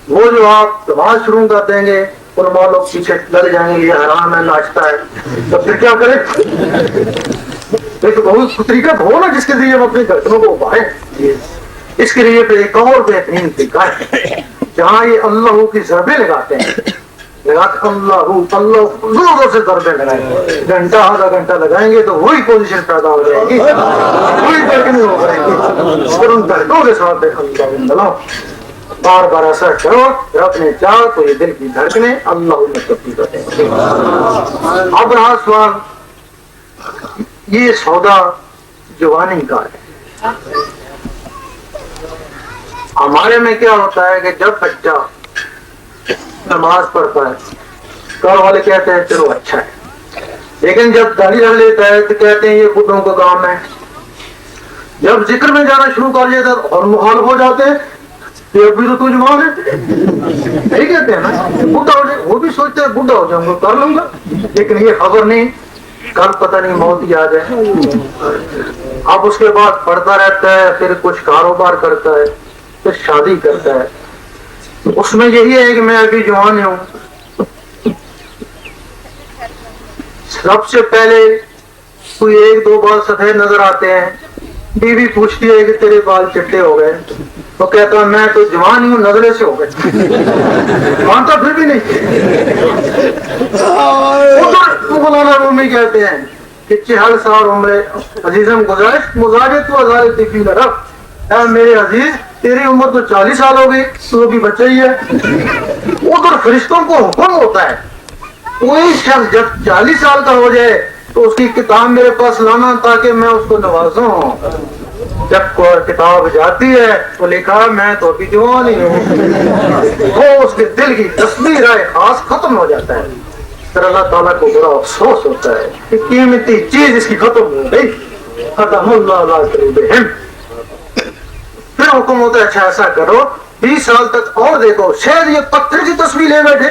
وہ جو آپ نماز شروع کر دیں گے, علماء لوگ پیچھے لگ جائیں گے, یہ حرام ہے, ناچتا ہے, تو پھر کیا کرے. ایک بہت طریقہ ہو نا جس کے ذریعے ہم اپنے دھڑکنوں کو ابھاریں. اس کے لیے پھر ایک اور بہترین طریقہ ہے جہاں یہ اللہ کی ضربیں لگاتے ہیں. لگاتے اللہ اللہ زور سے ضربیں لگائیں, گھنٹہ آدھا گھنٹہ لگائیں گے تو وہی پوزیشن پیدا ہو جائے گی, وہی دھڑکنیں ہو جائیں گی. اور ان دھڑکوں کے ساتھ اللہ بار بار ایسا کرو, اپنے چاہ تو یہ دل کی دھڑکنیں اللہ میں تبدیل کر دیں گے. اب رہا سوال, یہ سودا جوانی کا ہے. ہمارے میں کیا ہوتا ہے کہ جب بچہ نماز پڑھتا ہے, گھر والے کہتے ہیں چلو اچھا ہے, لیکن جب داڑھی رکھ لیتا ہے تو کہتے ہیں یہ بڈھوں کا کام ہے. جب ذکر میں جانا شروع کر لیتا ہے اور مخالف ہو جاتے ہیں, یہ ابھی تو جوان ہے, نہیں کہتے ہیں نا بڈھا ہو جائے. وہ بھی سوچتے ہیں بڈھا ہو جاؤں گا کر لوں گا, لیکن یہ خبر نہیں کل پتہ نہیں موت ہی آ جائے. اب اس کے بعد پڑھتا رہتا ہے, پھر کچھ کاروبار کرتا ہے, پھر شادی کرتا ہے. اس میں یہی ہے کہ میں ابھی جوان ہوں. سب سے پہلے کوئی 1-2 بال سفید نظر آتے ہیں, بیوی پوچھتی ہے کہ تیرے بال چٹے ہو گئے, تو کہتا ہے میں تو جوان ہی ہوں, نظرے سے ہو گئے. مانتا پھر بھی نہیں. مولانا رومی کہتے ہیں کہ 40 سال عمر عزیزم گزارش مزاجت و ازالت فی لرف. اے میرے عزیز تیری عمر تو 40 سال ہو گئی, تو بھی بچہ ہی ہے. ادھر فرشتوں کو حکم ہوتا ہے, کوئی شخص جب 40 سال کا ہو جائے تو اس کی کتاب میرے پاس لانا تاکہ میں اس کو نوازوں. جب کوئی کتاب جاتی ہے تو لکھا میں تو ابھی جوان ہی ہوں، وہ اس کے دل کی تصویر ہے خاص ختم ہو جاتا ہے. پھر اللہ تعالیٰ کو بڑا افسوس ہوتا ہے کہ قیمتی چیز اس کی ختم ہو گئی. ختم اللہ علیہ قلوبہم. پھر حکم ہوتا ہے اچھا ایسا کرو 20 سال تک اور دیکھو، شاید یہ پتھر کی تصویر لے بیٹھے.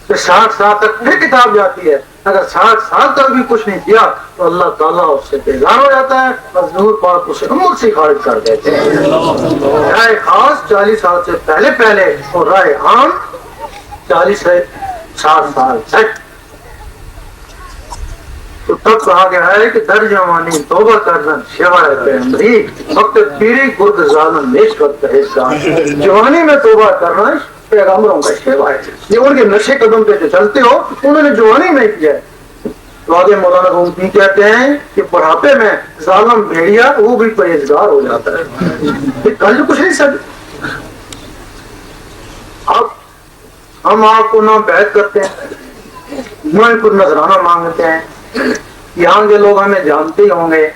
پھر 60 سال تک پھر کتاب جاتی ہے. اگر 60 سال تک بھی کچھ نہیں کیا تو اللہ تعالیٰ اس سے بیزار ہو جاتا ہے، حضور پاک اسے عمر سے خارج کر دیتے ہیں. رائے خاص 40 سال سے پہلے اور رائے عام 40 سے 60 سال تک. تو تب کہا گیا ہے کہ در جوانی توبہ کرنا شوائے پیغمبری وقت پیری گرد ظالم نیش وقت حصہ. جوانی میں توبہ کرنا پیغمبروں کا شیوا ہے. یہ ان کے نشے قدم پہ جو چلتے ہو انہوں نے جوانی میں کیا ہے. تو آگے مولانا رومی کہتے ہیں کہ بڑھاپے میں ظالم بھیڑیا وہ بھی پرہیزگار ہو جاتا ہے. یہ کل کچھ نہیں سکتے. اب ہم آپ کو نہ بیعت کرتے ہیں نہ کچھ نذرانہ مانگتے ہیں. یہاں کے لوگ ہمیں جانتے ہی ہوں گے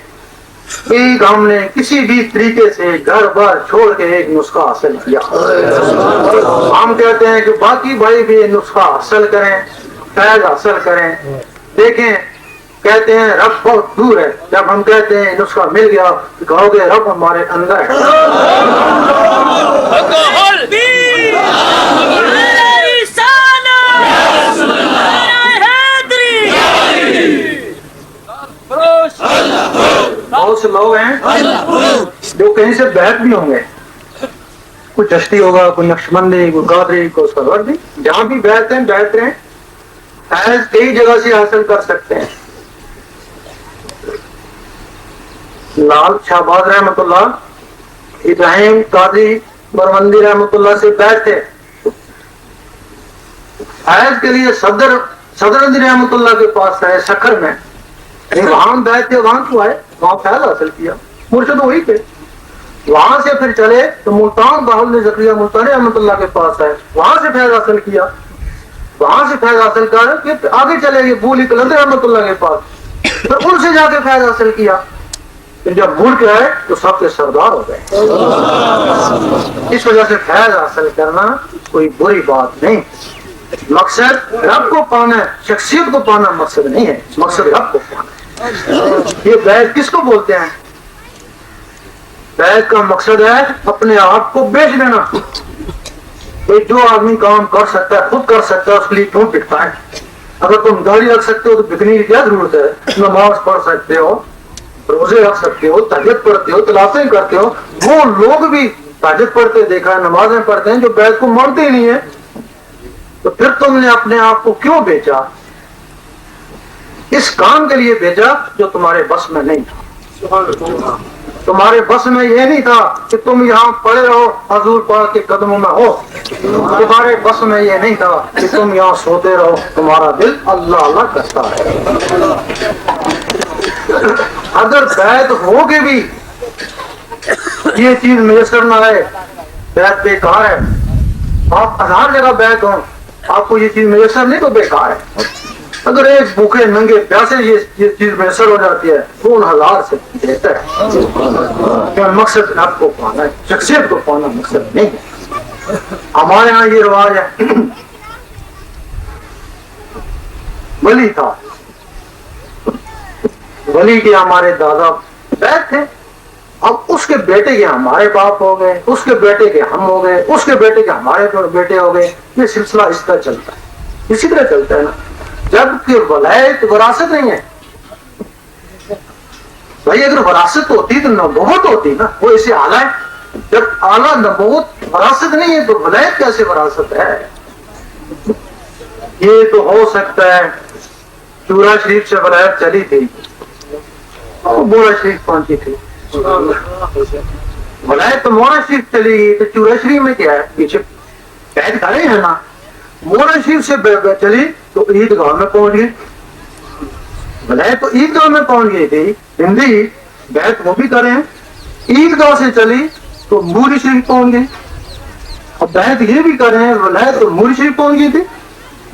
کہ ہم نے کسی بھی طریقے سے گھر بار چھوڑ کے ایک نسخہ حاصل کیا. ہم کہتے ہیں کہ باقی بھائی بھی یہ نسخہ حاصل کریں، فیض حاصل کریں. دیکھیں کہتے ہیں رب بہت دور ہے. جب ہم کہتے ہیں نسخہ مل گیا تو کہو گے رب ہمارے اندر ہے. بہت سے لوگ ہیں جو کہیں سے بیعت بھی ہوں گے، کوئی چشتی ہوگا، کوئی نقشبندی، کوئی قادری، کوئی سروردی. جہاں بھی بیعت ہیں بیعت رہیں. فیض کئی جگہ سے حاصل کر سکتے ہیں. لال شہباز رحمۃ اللہ، ابراہیم قادری برمندی رحمۃ اللہ سے بیعت تھے. فیض کے لیے صدر اندی رحمۃ اللہ کے پاس ہے سکھر میں. وہاں بیعت تھے، وہاں کیوں آئے؟ وہاں فیض حاصل کیا. مرشد وہی تھے. وہاں سے پھر چلے تو ملتان بہل زکریا ملتانی رحمۃ اللہ کے پاس ہے، وہاں سے فیض حاصل کیا. وہاں سے فیض حاصل کر کے آگے چلے گئے بولی کلندر رحمۃ اللہ کے پاس، پھر ان سے جا کے فیض حاصل کیا. پھر جب مڑ کے آئے تو سب کے سردار ہو گئے. اس وجہ سے فیض حاصل کرنا کوئی بری بات نہیں. مقصد رب کو پانا ہے، شخصیت کو پانا مقصد نہیں ہے. مقصد رب کو پانا ہے. یہ بیعت کس کو بولتے ہیں؟ بیعت کا مقصد ہے اپنے آپ کو بیچ دینا. جو آدمی کام کر سکتا ہے خود کر سکتا ہے اس کے لیے کیوں بکتا ہے؟ اگر تم گاڑی رکھ سکتے ہو تو بکنے کی کیا ضرورت ہے؟ نماز پڑھ سکتے ہو، روزے رکھ سکتے ہو، تہجد پڑھتے ہو، تلاوتیں کرتے ہو. وہ لوگ بھی تہجد پڑھتے دیکھا ہے، نمازیں پڑھتے ہیں جو بیعت کو مانتے ہی نہیں ہے. تو پھر تم نے اپنے آپ کو کیوں بیچا؟ اس کام کے لیے بیچا جو تمہارے بس میں نہیں تھا. تمہارے بس میں یہ نہیں تھا کہ تم یہاں پڑے رہو حضور پاک کے قدموں میں ہو. تمہارے بس میں یہ نہیں تھا کہ تم یہاں سوتے رہو. تمہارا دل اللہ اللہ کرتا ہے. اگر بیعت ہو کے بھی یہ چیز میسر نہ آئے بیعت بیکار ہے. آپ 1000 جگہ بیعت ہوں آپ کو یہ چیز میسر نہیں تو بیکار ہے. اگر ایک بھوکے ننگے پیاسے یہ چیز میسر ہو جاتی ہے وہ ان 1000 سے بہتر ہے. مقصد آپ کو پانا ہے، شخصیت کو پانا مقصد نہیں ہے. ہمارے ہاں یہ رواج ہے، ولی تھا، ولی کے ہمارے دادا بیعت تھے. اب اس کے بیٹے کے ہمارے باپ ہو گئے، اس کے بیٹے کے ہم ہو گئے، اس کے بیٹے کے ہمارے بیٹے ہو گئے. یہ سلسلہ اس طرح چلتا ہے، اسی طرح چلتا ہے نا. جبکہ ولایت وراثت نہیں ہے. بھائی اگر وراثت ہوتی تو نبوت ہوتی نا. وہ اسے اعلیٰ ہے. جب اعلیٰ نبوت وراثت نہیں ہے تو ولایت کیسے وراثت ہے؟ یہ تو ہو سکتا ہے چورا شریف سے ولایت چلی تھی، بورا شریف پہنچی تھی. ولایت تو مورا شریف چلی گئی تو چورا شریف میں کیا ہے؟ پیچھے قید کرے ہیں نا. مورا شریف سے چلی تو عیدگاہ میں پہنچ گئی. ولایت تو عیدگاہ میں پہنچ گئی تھی. ہندی بیعت وہ بھی کرے ہیں. عیدگاہ سے چلی تو موری شریف پہنچ گئی. اب بیعت یہ بھی کرے ہیں ولایت تو موری شریف پہنچ گئی تھی.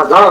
1000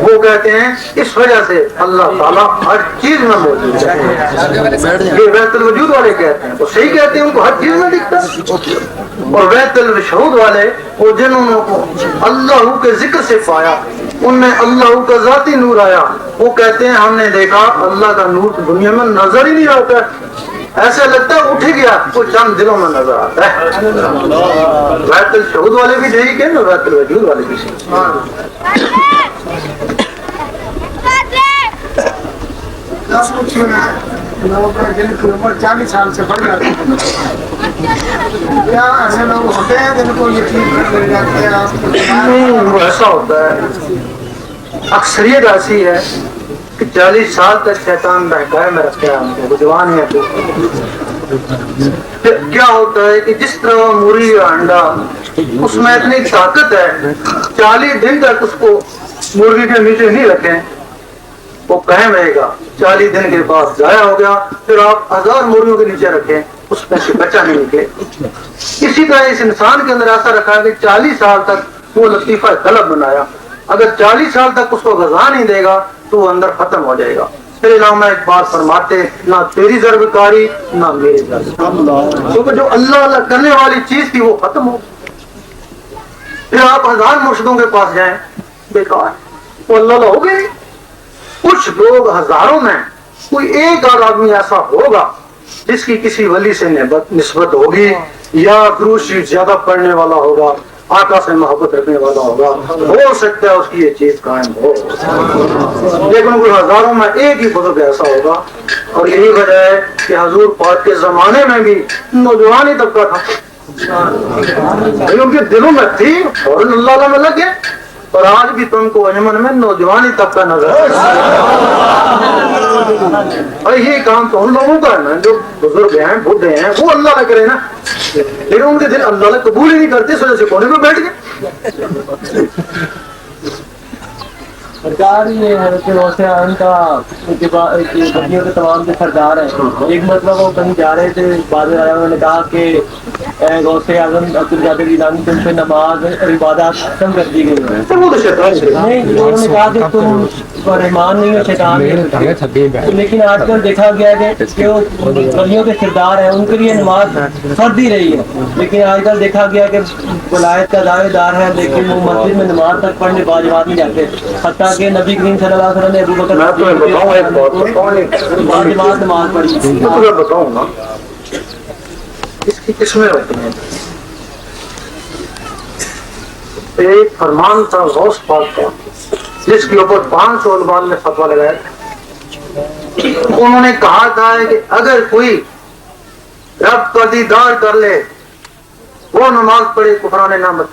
وہ کہتے ہیں اس وجہ سے اللہ تعالیٰ ہر چیز میں موجود ہے. یہ وحدت الوجود والے کہتے ہیں, وہ صحیح کہتے ہیں, ان کو ہر چیز میں دکھتا ہے. اور وحدت الشہود والے, وہ جنہوں کو اللہ کے ذکر سے پایا, ان میں اللہ کا ذاتی نور آیا, وہ کہتے ہیں ہم نے دیکھا اللہ کا نور دنیا میں نظر ہی نہیں آتا, ایسا لگتا ہے اٹھ گیا, وہ چند دلوں میں نظر آتا ہے. وحدت الشہود والے بھی یہی کہیں, وحدت الوجود والے بھی لوگوں کا جن کی عمر 40 سال سے بڑھ جاتی ہے, کیا ایسے لوگ ہوتے ہیں جن کو یہ چیز کر لے جاتے ہیں؟ آپ کو ایسا ہوتا ہے, اکثریت ایسی ہے کہ 40 سال تک شیطان بہکائے میں رکھتے ہیں, وہ جوان ہے. پھر کیا ہوتا ہے کہ جس طرح موری یا انڈا, اس میں اتنی طاقت ہے, 40 دن تک اس کو مرغی کے نیچے نہیں رکھیں, وہ قائم رہے گا. 40 دن کے بعد ضائع ہو گیا, پھر آپ 1000 مرغیوں کے نیچے رکھیں, اس میں سے بچہ نہیں نکلے. اسی طرح اس انسان کے اندر ایسا رکھا ہے کہ 40 سال تک وہ لطیفہ طلب بنایا, اگر 40 سال تک اس کو غذا نہیں دے گا تو وہ اندر ختم ہو جائے گا. پھر علامہ اقبال فرماتے نہ تیری ضرب کاری نہ میری ضرب, کیونکہ جو اللہ اللہ کرنے والی چیز تھی وہ ختم ہو. پھر آپ 1000 مرشدوں کے پاس جائیں, بیکار, وہ اللہ اللہ ہو گئے. کچھ لوگ ہزاروں میں کوئی ایک آدمی ایسا ہوگا جس کی کسی ولی سے نسبت ہوگی, یا درود شریف زیادہ پڑھنے والا ہوگا, آقا سے محبت رکھنے والا ہوگا, ہو سکتا ہے اس کی یہ چیز قائم ہو. لیکن کوئی ہزاروں میں ایک ہی بزرگ ایسا ہوگا. اور یہی وجہ ہے کہ حضور پاک کے زمانے میں بھی نوجوان ہی طبقہ تھا, ان کے دلوں میں تھی اور اللہ میں لگ گئے. اور آج بھی تم کو انجمن میں نوجوانی طبقہ نظر اور یہی کام تو ان لوگوں کا ہے نا جو بزرگ ہیں, بوڑھے ہیں, وہ اللہ نہ کرے نا, لیکن ان کے دل اللہ نے قبول ہی نہیں کرتے, اس وجہ سے کونے میں بیٹھ گئے. سرکار یہ حضرت غوث اعظم کا بچیوں کے تمام کے سردار ہیں. ایک مطلب وہ کہیں جا رہے تھے, بعد میں انہوں نے کہا کہ غوث اعظم عبد القادر جیلانی تم سے نماز اور عبادات ختم کر دی گئی ہیں. نہیں, انہوں نے کہا کہ تم رحمان نہیں ہو, شیطان ہے. لیکن آج کل دیکھا گیا کہ وہ ولیوں کے سردار ہیں, ان کے لیے نماز فرض ہی رہی ہے. لیکن آج کل دیکھا گیا کہ ولایت کا دعوے دار ہے, لیکن وہ مسجد میں نماز تک پڑھنے باجماعت نہیں جاتے. حتیٰ کہ نبی کریم صلی اللہ علیہ وسلم نے ابو بکر باجماعت نماز پڑھی. بتاؤں نا اس کی قسمیں ہوتی ہیں. ایک فرمان تھا غوث پاک کا جس کے اوپر 500 علماء نے فتویٰ لگایا. انہوں نے کہا تھا کہ اگر کوئی رب کا دیدار کر لے, وہ نماز پڑھے کفران نعمت.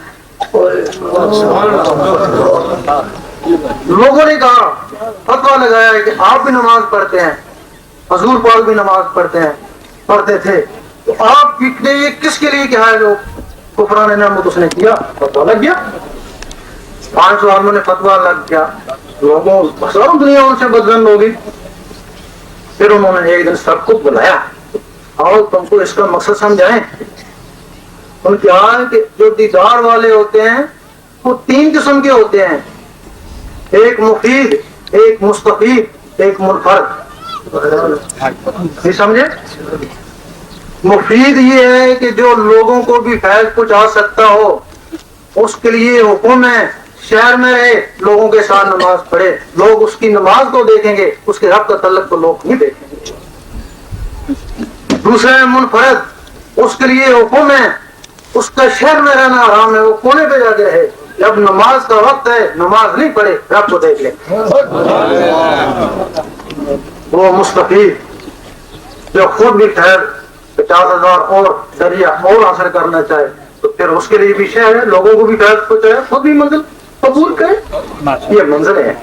لوگوں نے کہا, فتویٰ لگایا کہ آپ بھی نماز پڑھتے ہیں, حضور پاک بھی نماز پڑھتے تھے, تو آپ نے یہ کس کے لیے کہا ہے جو کفران نعمت اس نے کیا؟ فتویٰ لگ گیا. 500 عالموں نے فتویٰ لگ گیا, لوگوں ہزاروں دنیا ان سے بدظن ہوگی. پھر انہوں نے ایک دن سب کو بلایا, اور تم کو اس کا مقصد سمجھائیں. ان کے کہ جو دیدار والے ہوتے ہیں وہ 3 قسم کے ہوتے ہیں, ایک مفید, ایک مستفید, ایک منفرد. نہیں سمجھے؟ مفید یہ ہے کہ جو لوگوں کو بھی فیض پہنچا سکتا ہو, اس کے لیے حکم ہے شہر میں رہے, لوگوں کے ساتھ نماز پڑھے. لوگ اس کی نماز کو دیکھیں گے, اس کے رب کا تعلق کو لوگ نہیں دیکھیں گے. دوسرا ہے منفرد, اس کے لیے حکم ہے اس کا شہر میں رہنا حرام ہے, وہ کونے پہ جا کے رہے, جب نماز کا وقت ہے نماز نہیں پڑھے, رب کو دیکھ لے. وہ مستفید جو خود بھی خیر 50,000 اور دریا اور حاصل کرنا چاہے, تو پھر اس کے لیے بھی شہر ہے, لوگوں کو بھی فیض پہنچائے, خود بھی منزل قبول کرے. یہ منزل ہے.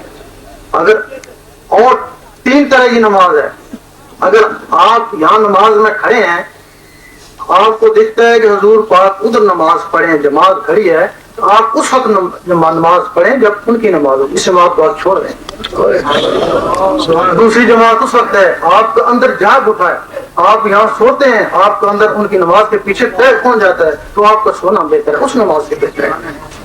اگر اور 3 طرح کی نماز ہے. اگر آپ یہاں نماز میں کھڑے ہیں, آپ کو دکھتا ہے کہ حضور پاک ادھر نماز پڑھیں, جماعت کھڑی ہے, تو آپ اس وقت نماز پڑھیں جب ان کی نماز ہو. اس جماعت کو آپ چھوڑ دیں. دوسری جماعت اس وقت ہے آپ کا اندر جاگ اٹھا ہے, آپ یہاں سوتے ہیں, آپ کا اندر ان کی نماز کے پیچھے پیر پہنچ جاتا ہے, تو آپ کا سونا بہتر ہے, اس نماز سے بہتر ہے.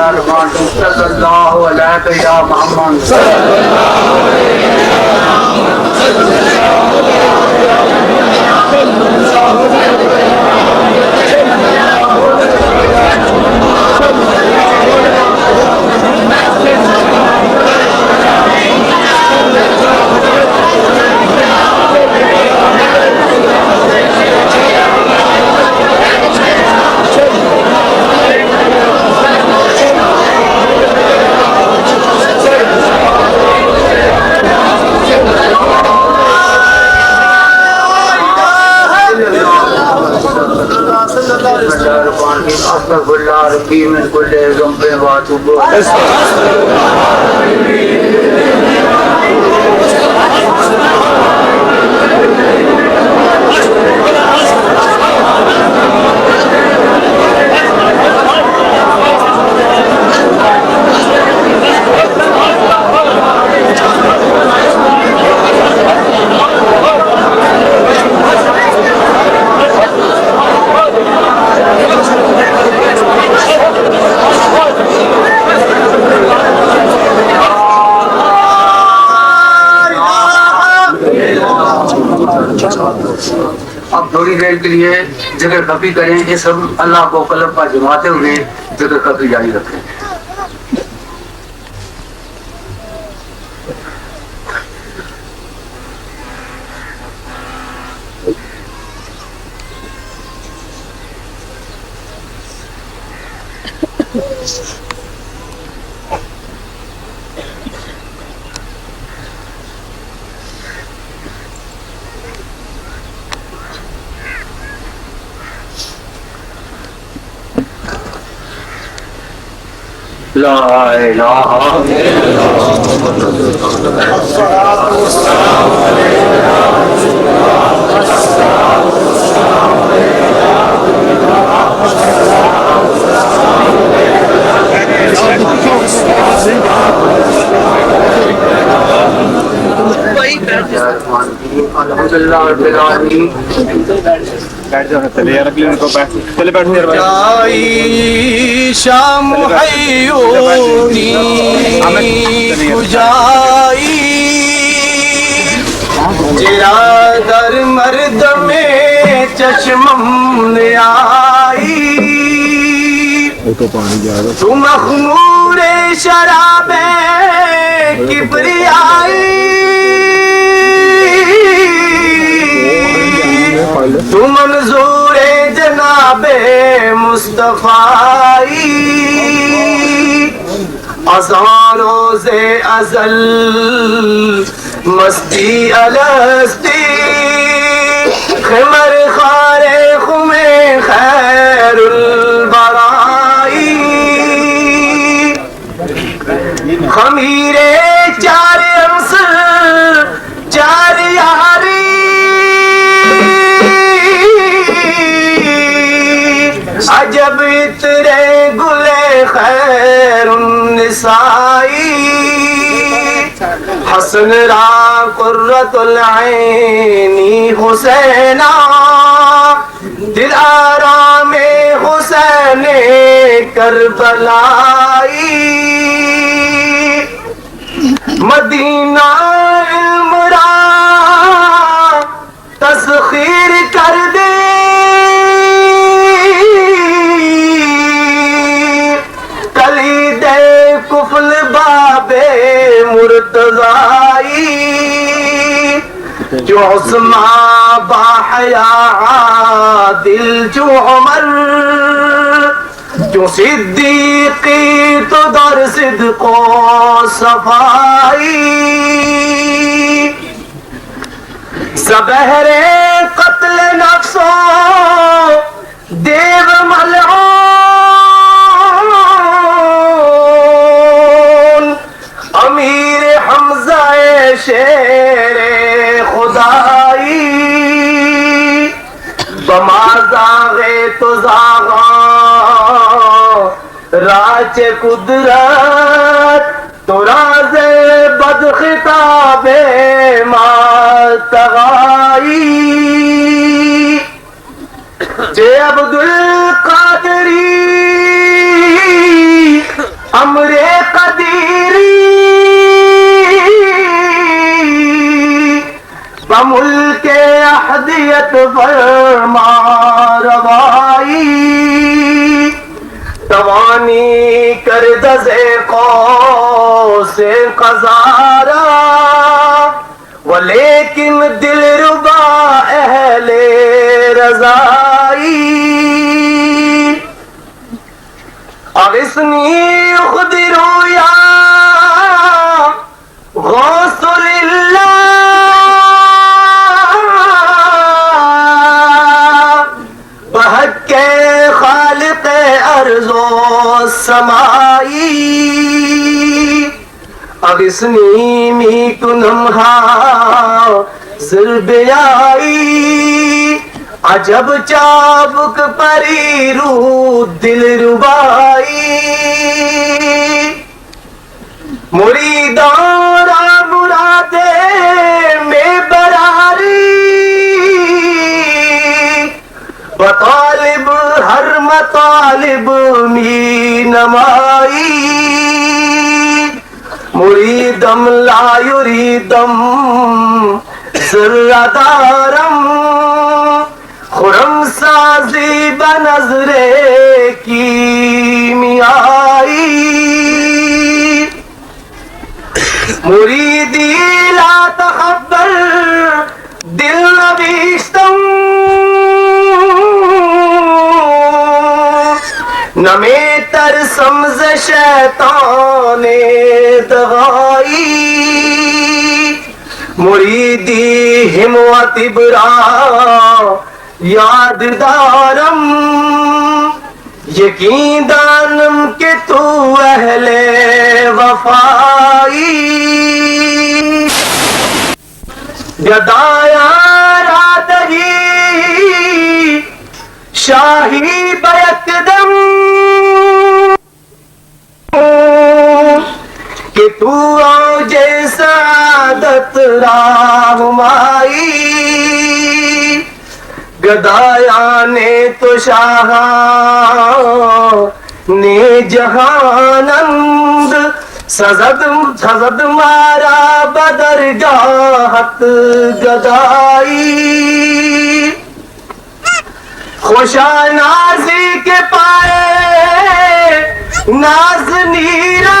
صلی اللہ علیہ یا محمد استغفراللہ ربی من کل ذنب واتوب اب تھوڑی دیر کے لیے ذکر خفی کریں، یہ سب اللہ کو قلب پر جماتے ہوئے ذکر خفی جاری رکھیں. لا الہ الحمدللہ رب العالمین. شام حیونی کجائی جرا در مرد میں چشمم نے آئی تو مخمور شراب کبریائی تو منظور جناب مصطفی ازاں روز ازل مستی الستی خمر خار خم خیر البرائی خمیر چار عنصر چار یاری عجب اترے گلے خیر النسائی حسن را قرۃ العینی حسینہ دل آرام حسین کربلائی مدینہ علم را تسخیر کر دے کلید کفل باب مرتضائی جو عثمان باحیا عادل جو عمر جو صدیقی تو در صدق و صفائی سبہر قتل نفسوں دیو ملعون امیر حمزہ شیر خدائی بمازاغے تو زاغاں راج قدرت تو راز بد خطاب ماتغائی جے عبد القادری ملک احدیت فرما روائی توانی کردز قوس قزارا ولیکن دل ربا اہل رضائی اغثنی خدر یا غوث للہ بحق کے خالق ارض و سمائی اغثنی میکنم حاضر بیائی عجب چابک پری رو دل ربائی مریدان را مراد میں براری بطالب ہر مطالب می نمائی مریدم لا یریدم ذرہ دارم خرم سازی بنظر کیمیائی مریدی لا تخبر دل نبیشتم نمی ترسم ز شیطان دغائی مریدی ہمت برا یاد دارم یقین دانم کہ تو اہل وفائی گدایا رادہی شاہی بیکدم کہ تو اوج سعادت راہمائی گدایا نے تو شاہاں نے جہانند سزد مارا بدرگاہت گدائی خوشا نازی کے پائے ناز نیرا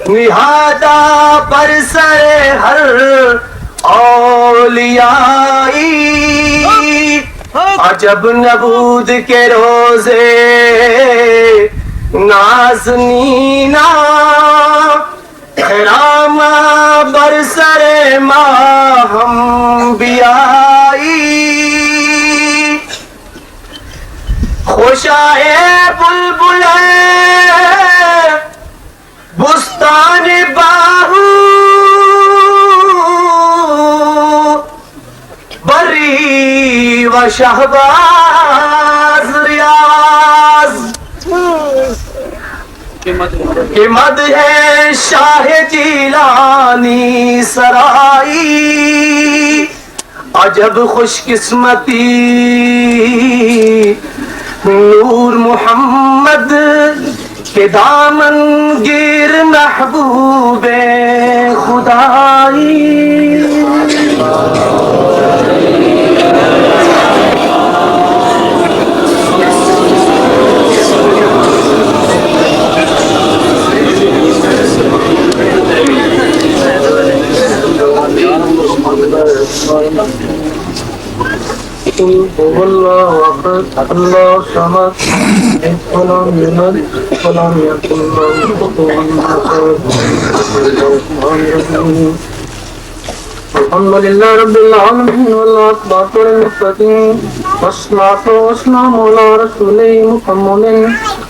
نہادا پر سر ہر اولیائی عجب نبود کے روزے نازنینا خرامہ برسر ماہم بیائی خوشائے بلبل بستان باہو بری و شہباز ریاض کہ مد ہے شاہ جیلانی سرائی عجب خوش قسمتی نور محمد کے دامن گیر محبوب خدائی قل هو الله احد الله الصمد لم يلد ولم يكن له كفوا احد الحمد لله رب العالمين والعاقبة للمتقين والصلاة والسلام على رسوله محمد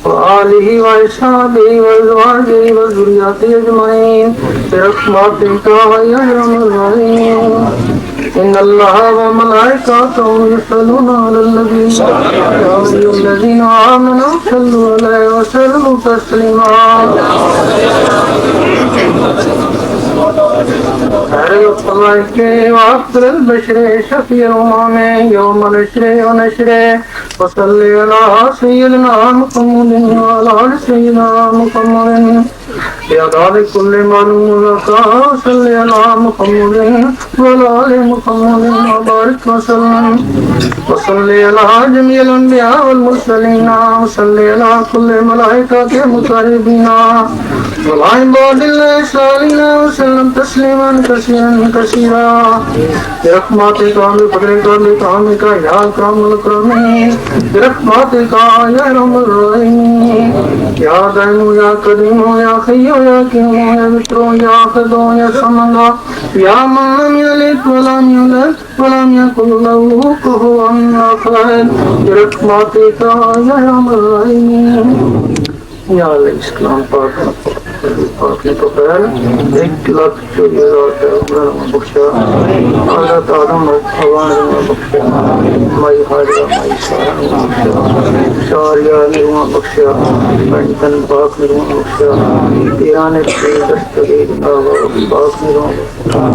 وآله وأصحابه وأزواجه وذريته أجمعين برحمتك يا أرحم الراحمين إن الله وملائكته يصلون على النبي يا أيها الذين آمنوا صلوا عليه وسلموا تسليما خير الخلائق وأفضل البشر شفيع الأمم يوم نشر ونشر وصل على سيدنا محمد وعلى آل سيدنا محمد يا دار كل معلوم لك صل على محمد وعلى آل محمد وبارك وسلم وصل على جميع الأنبياء والمرسلين وصل على كل ملائكة المقربين وعلى عباد الله الصالحين وسلم تسليما كثيرا كثيرا برحمتك بفضلك بكرمك يا أكرم الأكرمين برحمتك يا أرحم الراحمين يا دائم يا قديم يا حي يا قيوم يا بشر يا أحد يا صمد يا من لم يلد ولم يولد ولم يكن له كفوا أحد برحمتك يا أرحم الراحمين یا علیہ السلام پاک نے تو خیر 1,24,000 عمر بخشا حضرت آدم حوا نے بخشا مائی حاجرہ مائی سارہ بخشا شاریہ نے بخشا بنتن پاک نے بخشا پیرانے کے دستگیر پاک نے بخشا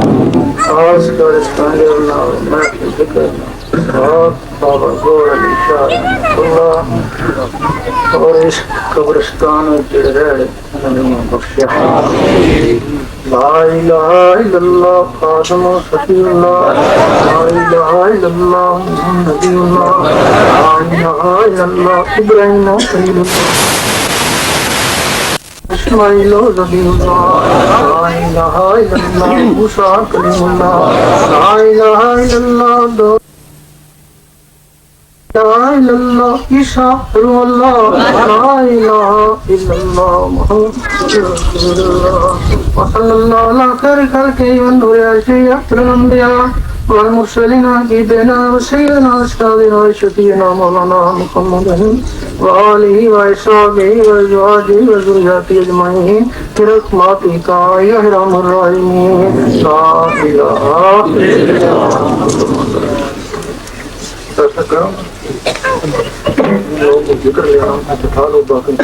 خاص کر اسکاندر اللہ میں ذکر بابا گور علی شاہ اللہ اور اس قبرستان میں جڑ رہے بخشا لا الہ الا اللہ خاتم صفی اللہ لا الہ الا اللہ محمد اللہ لا الہ الا اللہ ابراہیم خلیل اللہ اسماعیل ذبیح اللہ لا الہ الا اللہ موسیٰ کلیم اللہ لا الہ الا اللہ لا إله إلا الله عيسى روح الله لا إله إلا الله محمد رسول الله وصلى الله على خير خلقه والنور عشية الأنبياء والمرسلين حبيبنا وسيدنا أستاذنا وشفيعنا مولانا محمد وآله وأصحابه وأزواجه وذريته أجمعين برحمتك يا أرحم الراحمين لا إله إلا الله لوگ ذکر لے رہا ہوں باقی